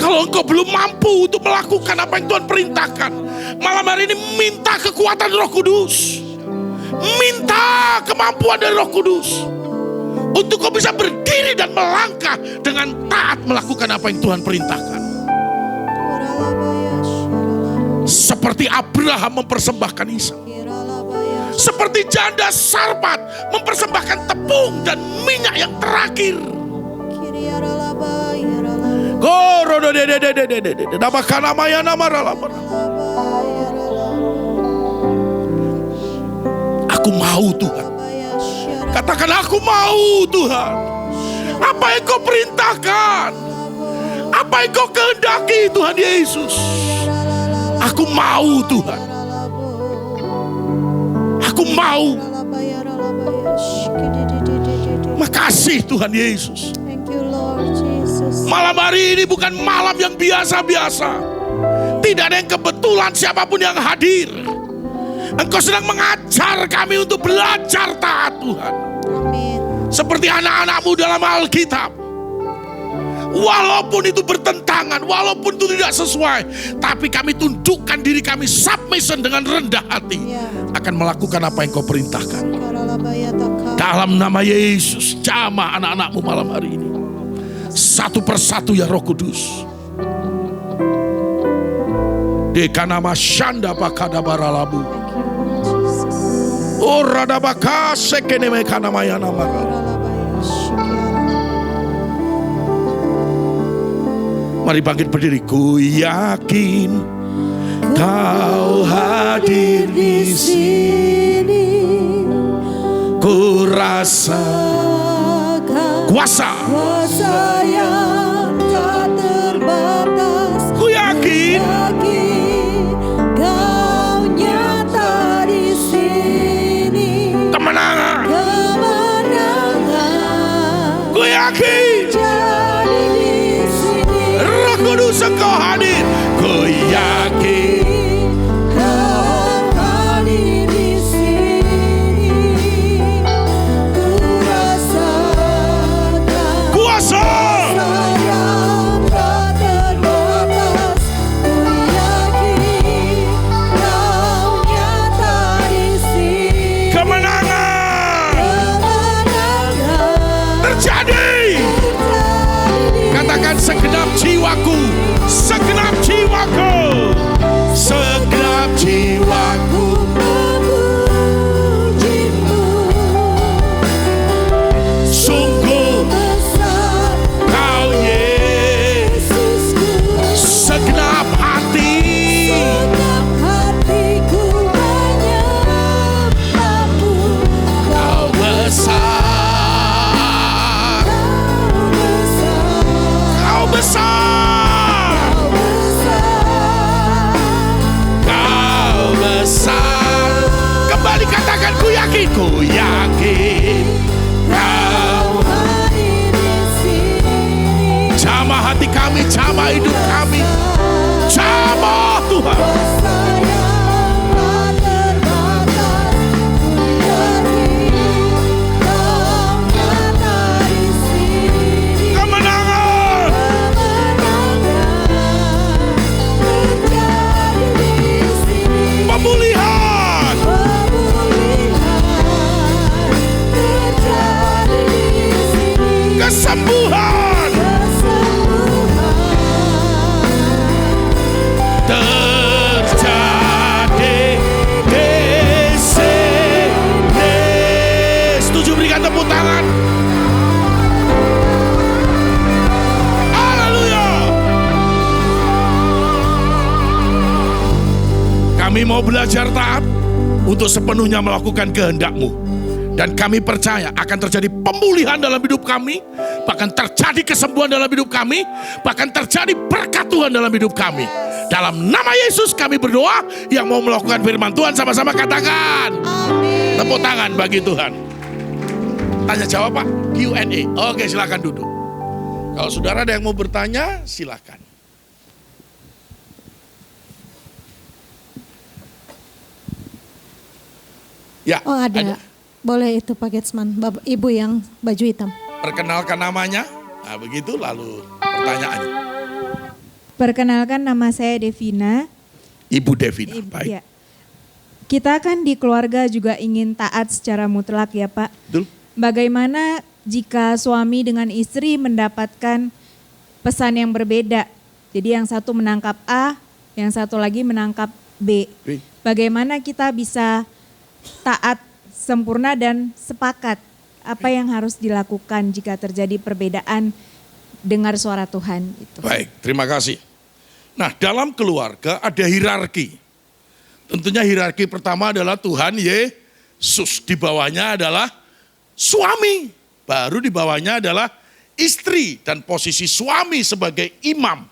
Kalau engkau belum mampu untuk melakukan apa yang Tuhan perintahkan, malam hari ini minta kekuatan Roh Kudus. Minta kemampuan dari Roh Kudus. Untuk kau bisa berdiri dan melangkah dengan taat melakukan apa yang Tuhan perintahkan. Seperti Abraham mempersembahkan Ishak. Seperti janda Sarpat mempersembahkan tepung dan minyak yang terakhir. Aku mau Tuhan. Katakan aku mau Tuhan. Apa yang Kau perintahkan, apa yang Kau kehendaki Tuhan Yesus, aku mau Tuhan. Aku mau. Makasih Tuhan Yesus. Thank you Lord Jesus. Malam hari ini bukan malam yang biasa-biasa. Tidak ada yang kebetulan siapapun yang hadir. Engkau sedang mengajar kami untuk belajar taat Tuhan. Amin. Seperti anak-anakmu dalam Alkitab. Walaupun itu bertentangan, walaupun itu tidak sesuai, tapi kami tundukkan diri kami submission dengan rendah hati. Akan melakukan apa yang kau perintahkan. Dalam nama Yesus, jamah anak-anakmu malam hari ini. Satu persatu ya Roh Kudus. Dekanama Shanda Bakada Baralabu. Orada Baka Sekene Mekanamaya Namara. Mari bangkit berdiri. Ku yakin kau hadir di sini. Ku rasakan kuasa yang tak terbatas. Ku yakin kau nyata di sini. Kemenangan. Ku yakin Roh Kudus Engkau hadir. Ku yakin kau hadir di sini. Ku rasakan kuasa yang tak terbatas. Ku yakin kau nyata di sini. kemenangan terjadi. Katakan segenap jiwaku, segenap jiwaku, segenap jiwaku memujimu. sungguh Besar kau Yesusku. segenap hati Segenap hatiku menyembahmu. kau besar, Kau besar. kau besar. Kembali katakan ku yakin kau Hadir di sini. jamah hati kami, jamah hidup kami, jamah Tuhan. Kuasa yang tak terbatas. Ku yakin kau nyata di sini. Kemenangan Kemenangan terjadi di sini. pemulihan Pemulihan terjadi di sini. kesembuhan terjadi di sini. Setuju, berikan tepuk tangan. Haleluya. Kami mau belajar taat untuk sepenuhnya melakukan kehendak-Mu. Dan kami percaya akan terjadi pemulihan dalam hidup kami, bahkan terjadi kesembuhan dalam hidup kami, bahkan terjadi berkat Tuhan dalam hidup kami. Dalam nama Yesus kami berdoa. Yang mau melakukan firman Tuhan sama-sama katakan Amin. tepuk tangan bagi Tuhan. Tanya jawab Pak, Q&A. Oke, silakan duduk. Kalau saudara ada yang mau bertanya, silakan. Ya, Oh ada. Boleh itu Pak Getsman, Ibu yang baju hitam. Perkenalkan namanya. Nah begitu, lalu pertanyaannya. Perkenalkan, nama saya Devina. Ibu Devina, baik. Ya. Kita kan di keluarga juga ingin taat secara mutlak ya Pak. Betul. Bagaimana jika suami dengan istri mendapatkan pesan yang berbeda? Jadi yang satu menangkap A, yang satu lagi menangkap B. Bagaimana kita bisa taat sempurna dan sepakat apa yang harus dilakukan jika terjadi perbedaan dengar suara Tuhan itu. Baik, terima kasih. Nah, dalam keluarga ada hierarki. Tentunya hierarki pertama adalah Tuhan Yesus, di bawahnya adalah suami, baru di bawahnya adalah istri, dan posisi suami sebagai imam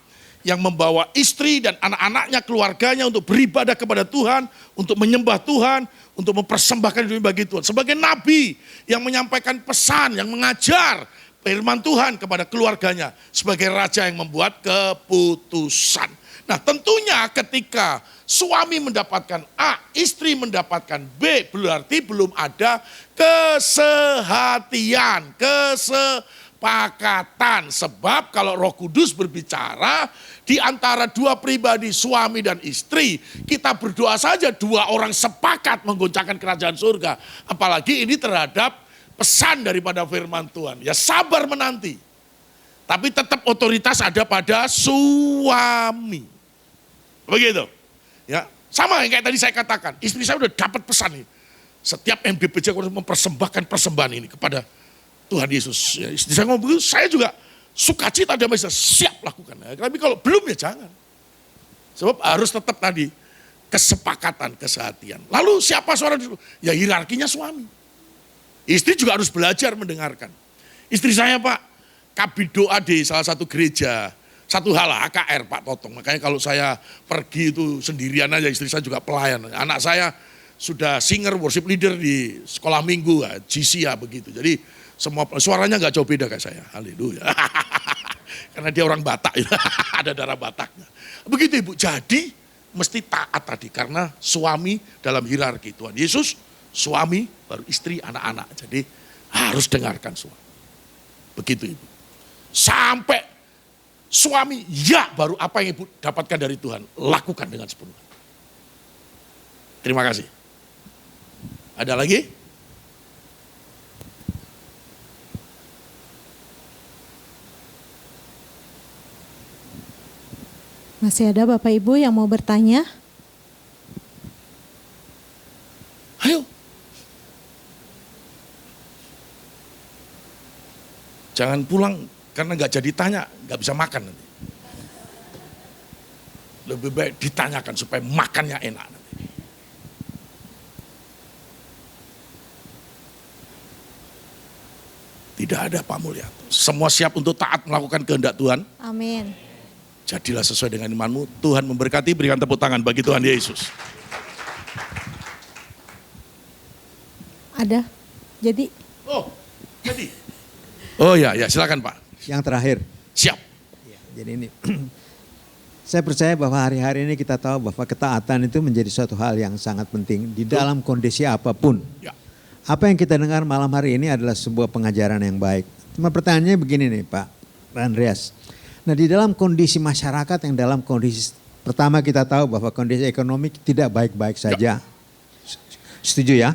yang membawa istri dan anak-anaknya, keluarganya untuk beribadah kepada Tuhan, untuk menyembah Tuhan, untuk mempersembahkan diri bagi Tuhan. Sebagai nabi yang menyampaikan pesan, yang mengajar firman Tuhan kepada keluarganya. Sebagai raja yang membuat keputusan. Nah tentunya ketika suami mendapatkan A, istri mendapatkan B, berarti belum ada kesehatian, kesepakatan. Sebab kalau Roh Kudus berbicara di antara dua pribadi, suami dan istri, kita berdoa saja dua orang sepakat menggoncangkan kerajaan surga. Apalagi ini terhadap pesan daripada firman Tuhan. Ya sabar menanti. Tapi tetap otoritas ada pada suami. Begitu. Ya, sama yang kayak tadi saya katakan, istri saya udah dapat pesan ini. Setiap MBPJ harus mempersembahkan persembahan ini kepada Tuhan Yesus. Ya, istri saya ngomong begitu, saya juga sukacita damai siap lakukan. Ya, tapi kalau belum ya jangan. Sebab harus tetap tadi kesepakatan, kesehatian. Lalu siapa suara itu? Ya hierarkinya suami. Istri juga harus belajar mendengarkan. Istri saya Pak, kabid doa di salah satu gereja. Satu hal AKR Pak Totong. Makanya kalau saya pergi itu sendirian aja, istri saya juga pelayan. Anak saya sudah singer, worship leader di sekolah minggu, GCA begitu. Jadi semua suaranya gak jauh beda kayak saya. Haleluya. Karena dia orang Batak, ada darah Bataknya. Begitu Ibu, jadi mesti taat tadi. Karena suami dalam hierarki Tuhan Yesus, suami baru istri, anak-anak. Jadi harus dengarkan suami. Begitu Ibu. Sampai suami, ya baru apa yang Ibu dapatkan dari Tuhan, lakukan dengan sepenuhnya. Terima kasih. Ada lagi? Masih ada Bapak Ibu yang mau bertanya? Ayo. Jangan pulang karena nggak jadi tanya, nggak bisa makan nanti. Lebih baik ditanyakan supaya makannya enak nanti. Tidak ada Pak Mulyanto. Semua siap untuk taat melakukan kehendak Tuhan. Amin. Jadilah sesuai dengan imanmu. Tuhan memberkati, berikan tepuk tangan bagi Tuhan Yesus. Ada. Jadi. Oh, jadi. Oh ya, silakan Pak. Yang terakhir. Siap. Ya, jadi ini, saya percaya bahwa hari-hari ini kita tahu bahwa ketaatan itu menjadi suatu hal yang sangat penting di dalam kondisi apapun. Ya. Apa yang kita dengar malam hari ini adalah sebuah pengajaran yang baik. Cuma pertanyaannya begini nih Pak Andreas. Nah di dalam kondisi masyarakat yang dalam kondisi, pertama kita tahu bahwa kondisi ekonomi tidak baik-baik saja. Setuju ya?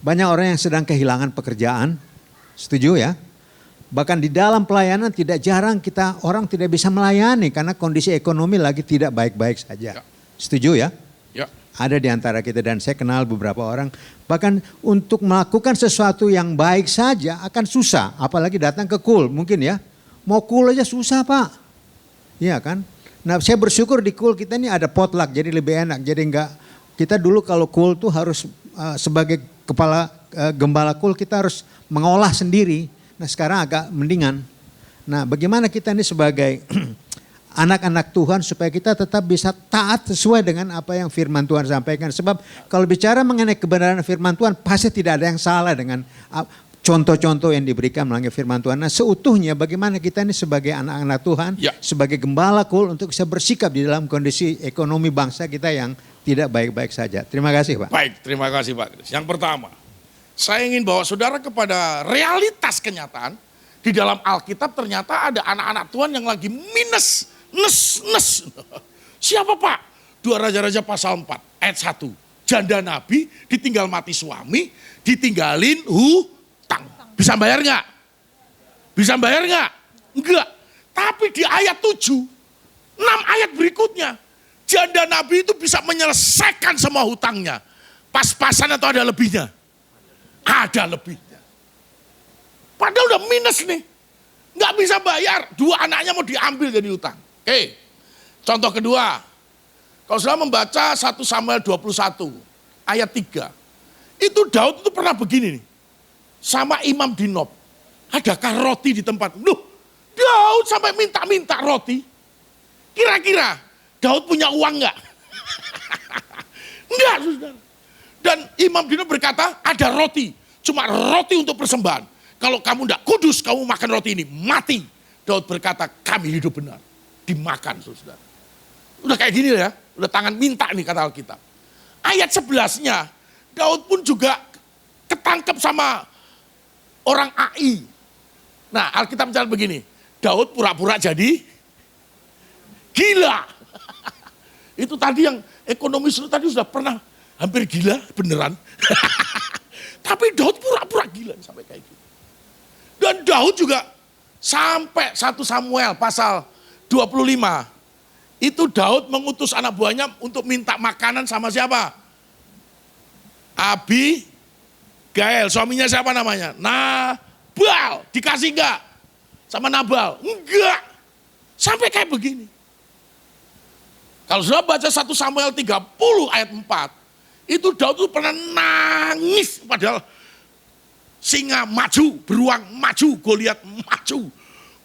Banyak orang yang sedang kehilangan pekerjaan. Setuju ya? Bahkan di dalam pelayanan tidak jarang orang tidak bisa melayani karena kondisi ekonomi lagi tidak baik-baik saja. Ya. Setuju ya? Ya. Ada di antara kita dan saya kenal beberapa orang. Bahkan untuk melakukan sesuatu yang baik saja akan susah. Apalagi datang ke KUL mungkin ya. Mau KUL aja susah Pak. Iya kan? Nah saya bersyukur di KUL kita ini ada potluck jadi lebih enak. Jadi enggak, kita dulu kalau KUL tuh harus sebagai kepala gembala KUL kita harus mengolah sendiri. Nah sekarang agak mendingan. Nah bagaimana kita ini sebagai anak-anak Tuhan supaya kita tetap bisa taat sesuai dengan apa yang firman Tuhan sampaikan. Sebab kalau bicara mengenai kebenaran firman Tuhan pasti tidak ada yang salah dengan contoh-contoh yang diberikan melalui firman Tuhan. Nah seutuhnya bagaimana kita ini sebagai anak-anak Tuhan, sebagai gembala KUL untuk bisa bersikap di dalam kondisi ekonomi bangsa kita yang tidak baik-baik saja. Terima kasih Pak. Baik, terima kasih Pak. Yang pertama, saya ingin bawa saudara kepada realitas kenyataan. Di dalam Alkitab ternyata ada anak-anak Tuhan yang lagi minus, nes. Siapa Pak? 2 Raja-Raja pasal 4 ayat 1. Janda Nabi ditinggal mati suami, ditinggalin hutang. Bisa bayar nggak? Bisa bayar nggak? Enggak. Tapi di ayat 7, 6 ayat berikutnya, janda Nabi itu bisa menyelesaikan semua hutangnya. Pas-pasan atau ada lebihnya? Ada lebihnya. Padahal udah minus nih. Nggak bisa bayar. 2 anaknya mau diambil jadi hutang. Oke. Contoh kedua. Kalau saudara membaca 1 Samuel 21 ayat 3. Itu Daud itu pernah begini nih. Sama Imam di Nob. Adakah roti di tempat? Duh, Daud sampai minta-minta roti. Kira-kira Daud punya uang enggak? Enggak, saudara. Dan Imam Dino berkata, ada roti. Cuma roti untuk persembahan. Kalau kamu enggak kudus, kamu makan roti ini, mati. Daud berkata, kami hidup benar. Dimakan, saudara. Udah kayak gini ya, udah tangan minta nih kata Alkitab. Ayat 11-nya, Daud pun juga ketangkep sama orang AI. Nah, Alkitab mencatat begini, Daud pura-pura jadi gila. Itu tadi yang ekonomis itu tadi sudah pernah hampir gila, beneran. Tapi Daud pura-pura gila sampai kayak gitu. Dan Daud juga sampai 1 Samuel pasal 25. Itu Daud mengutus anak buahnya untuk minta makanan sama siapa? Abigail, suaminya siapa namanya? Nabal, dikasih enggak? Sama Nabal? Enggak. Sampai kayak begini. Kalau sudah baca 1 Samuel 30 ayat 4, itu Daud itu pernah nangis padahal singa maju, beruang maju, Goliat maju,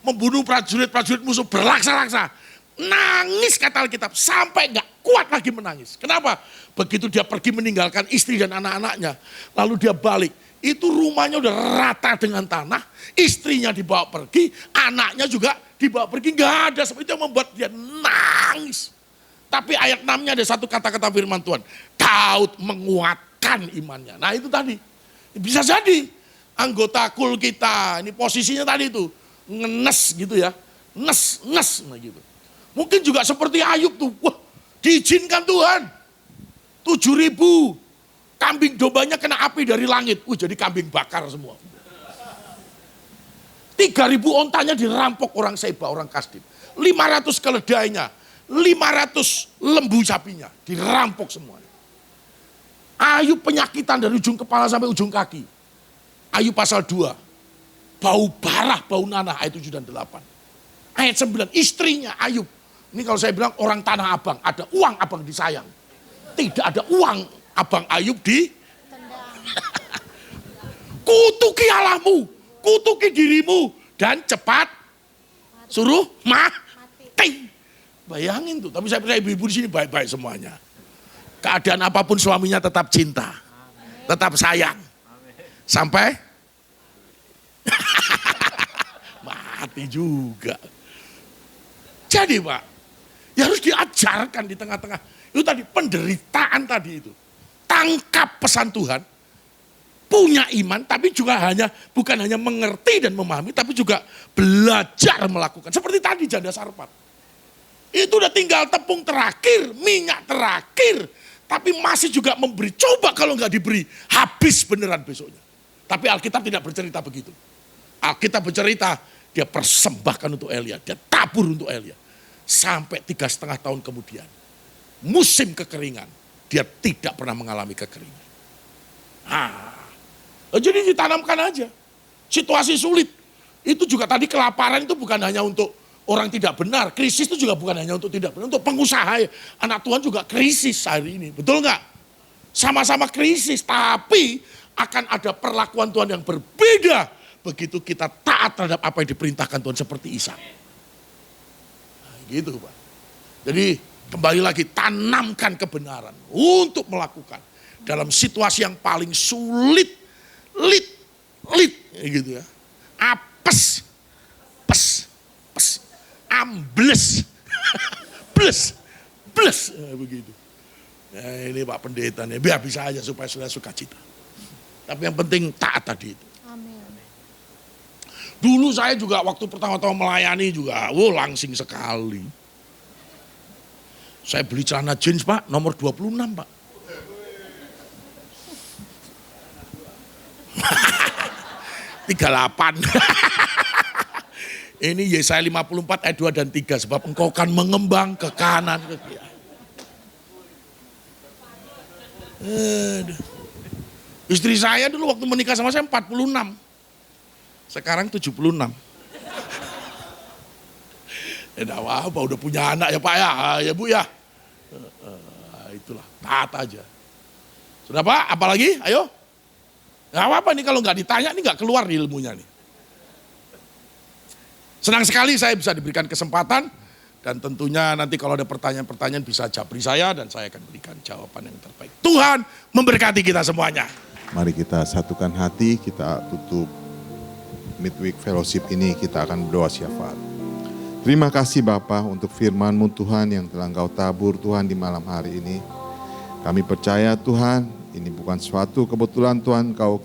membunuh prajurit-prajurit musuh berlaksa-laksa. Nangis kata Alkitab, sampai gak kuat lagi menangis. Kenapa? Begitu dia pergi meninggalkan istri dan anak-anaknya, lalu dia balik, itu rumahnya udah rata dengan tanah, istrinya dibawa pergi, anaknya juga dibawa pergi, gak ada. Seperti itu yang membuat dia nangis. Tapi ayat 6-nya ada satu kata-kata firman Tuhan, Daud menguatkan imannya. Nah itu tadi, bisa jadi anggota kul kita, ini posisinya tadi itu, ngenes gitu ya, nes, nah gitu. Mungkin juga seperti Ayub tuh, wah diizinkan Tuhan. 7.000 kambing dombanya kena api dari langit. Jadi kambing bakar semua. 3.000 ontanya dirampok orang Seba, orang Kasdim. 500 keledainya, 500 lembu sapinya dirampok semua. Ayub penyakitan dari ujung kepala sampai ujung kaki. Ayub pasal 2. Bau barah, bau nanah ayat 7 dan 8. Ayat 9, istrinya Ayub. Ini kalau saya bilang orang Tanah Abang, ada uang abang disayang. Tidak ada uang abang Ayub di kutuki Allahmu, kutuki dirimu, dan cepat suruh mati. Bayangin tuh, tapi saya percaya ibu-ibu di sini baik-baik semuanya. Keadaan apapun suaminya tetap cinta, tetap sayang. Sampai mati juga. Jadi Pak, ya harus diajarkan di tengah-tengah. Itu tadi penderitaan tadi itu. Tangkap pesan Tuhan, punya iman, tapi juga bukan hanya mengerti dan memahami, tapi juga belajar melakukan. Seperti tadi janda Sarfat. Itu udah tinggal tepung terakhir, minyak terakhir, tapi masih juga memberi. Coba kalau nggak diberi, habis beneran besoknya. Tapi Alkitab tidak bercerita begitu. Alkitab bercerita, dia persembahkan untuk Elia, dia tabur untuk Elia. Sampai 3,5 tahun kemudian, musim kekeringan, dia tidak pernah mengalami kekeringan. Jadi ditanamkan aja. Situasi sulit. Itu juga tadi kelaparan itu bukan hanya untuk orang tidak benar. Krisis itu juga bukan hanya untuk tidak benar. Untuk pengusaha, anak Tuhan juga krisis hari ini. Betul nggak? Sama-sama krisis, tapi akan ada perlakuan Tuhan yang berbeda. Begitu kita taat terhadap apa yang diperintahkan Tuhan seperti Ishak. Gitu Pak. Jadi kembali lagi tanamkan kebenaran untuk melakukan dalam situasi yang paling sulit, gitu ya. Apes, ambles, bles, begitu. Nah, ini Pak Pendeta nih, biar bisa aja supaya sudah sukacita. Tapi yang penting taat tadi itu. Dulu saya juga waktu pertama-tama melayani juga, langsing sekali. Saya beli celana jeans Pak, nomor 26 Pak. (38) Ini Yesaya 54 ayat 2 dan 3. Sebab engkau akan mengembang ke kanan ke kiri. Istri saya dulu waktu menikah sama saya 46. Sekarang 76. Tidak apa-apa, udah punya anak ya Pak ya Bu ya. Itulah, taat aja. Sudah Pak, apalagi? Ayo. Gak apa-apa nih kalau nggak ditanya nih nggak keluar ilmunya nih. Senang sekali saya bisa diberikan kesempatan Dan tentunya nanti kalau ada pertanyaan-pertanyaan bisa japri saya dan saya akan berikan jawaban yang terbaik. Tuhan memberkati kita semuanya. Mari kita satukan hati, kita tutup Midweek Fellowship ini, kita akan berdoa syafaat. Terima kasih Bapa untuk firman-Mu Tuhan yang telah Engkau tabur Tuhan di malam hari ini. Kami percaya Tuhan, ini bukan suatu kebetulan Tuhan, Engkau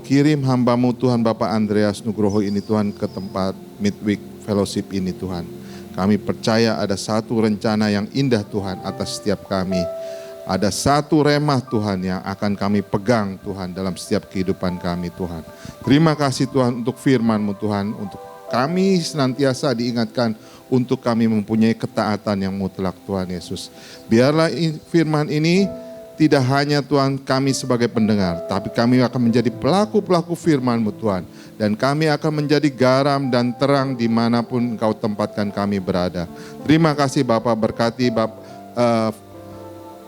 kirim hamba-Mu Tuhan Bapak Andreas Nugroho ini Tuhan ke tempat Midweek Fellowship ini Tuhan. Kami percaya ada satu rencana yang indah Tuhan atas setiap kami. Ada satu remah Tuhan yang akan kami pegang Tuhan dalam setiap kehidupan kami Tuhan. Terima kasih Tuhan untuk firman-Mu Tuhan. Untuk kami senantiasa diingatkan untuk kami mempunyai ketaatan yang mutlak Tuhan Yesus. Biarlah firman ini tidak hanya Tuhan kami sebagai pendengar, tapi kami akan menjadi pelaku-pelaku firman-Mu Tuhan. Dan kami akan menjadi garam dan terang dimanapun Engkau tempatkan kami berada. Terima kasih Bapak, berkati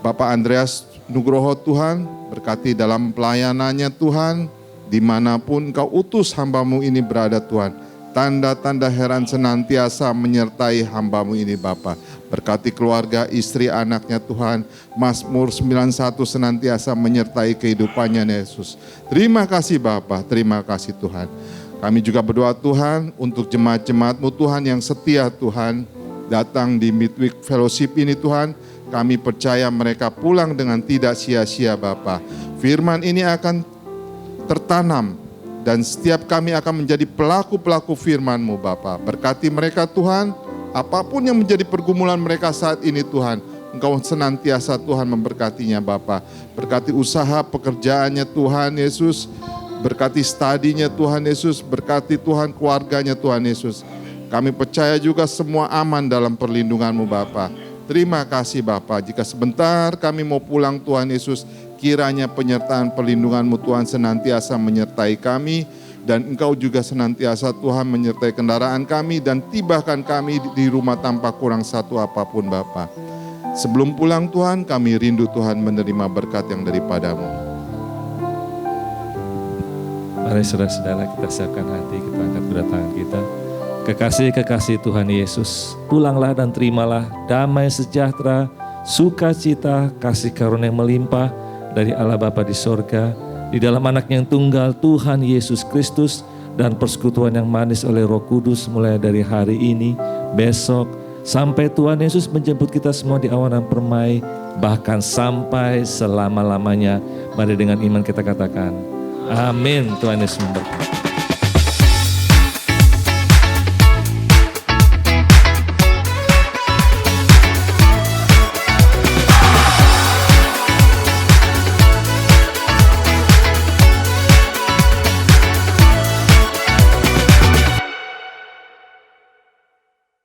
Bapak Andreas Nugroho Tuhan, berkati dalam pelayanannya Tuhan, dimanapun Engkau utus hamba-Mu ini berada Tuhan. Tanda-tanda heran senantiasa menyertai hamba-Mu ini Bapa. Berkati keluarga, istri, anaknya Tuhan. Mazmur 91 senantiasa menyertai kehidupannya Yesus. Terima kasih Bapa, terima kasih Tuhan. Kami juga berdoa Tuhan untuk jemaat-jemaat-Mu Tuhan yang setia Tuhan. Datang di Midweek Fellowship ini Tuhan. Kami percaya mereka pulang dengan tidak sia-sia Bapa. Firman ini akan tertanam. Dan setiap kami akan menjadi pelaku-pelaku firman-Mu Bapa. Berkati mereka Tuhan, apapun yang menjadi pergumulan mereka saat ini Tuhan, Engkau senantiasa Tuhan memberkatinya Bapa. Berkati usaha pekerjaannya Tuhan Yesus, berkati studinya Tuhan Yesus, berkati Tuhan keluarganya Tuhan Yesus. Kami percaya juga semua aman dalam perlindungan-Mu Bapa. Terima kasih Bapa, jika sebentar kami mau pulang Tuhan Yesus, kiranya penyertaan perlindungan-Mu Tuhan senantiasa menyertai kami. Dan Engkau juga senantiasa Tuhan menyertai kendaraan kami dan tibahkan kami di rumah tanpa kurang satu apapun Bapa. Sebelum pulang Tuhan, kami rindu Tuhan menerima berkat yang daripada-Mu. Mari saudara-saudara kita siapkan hati, kita angkat kedua tangan kita. Kekasih-kekasih Tuhan Yesus, pulanglah dan terimalah damai sejahtera, sukacita, kasih karunia yang melimpah dari Allah Bapa di sorga, di dalam anak yang tunggal Tuhan Yesus Kristus, dan persekutuan yang manis oleh Roh Kudus mulai dari hari ini, besok, sampai Tuhan Yesus menjemput kita semua di awan permai, bahkan sampai selama-lamanya. Mari dengan iman kita katakan, amin. Tuhan Yesus memberkati.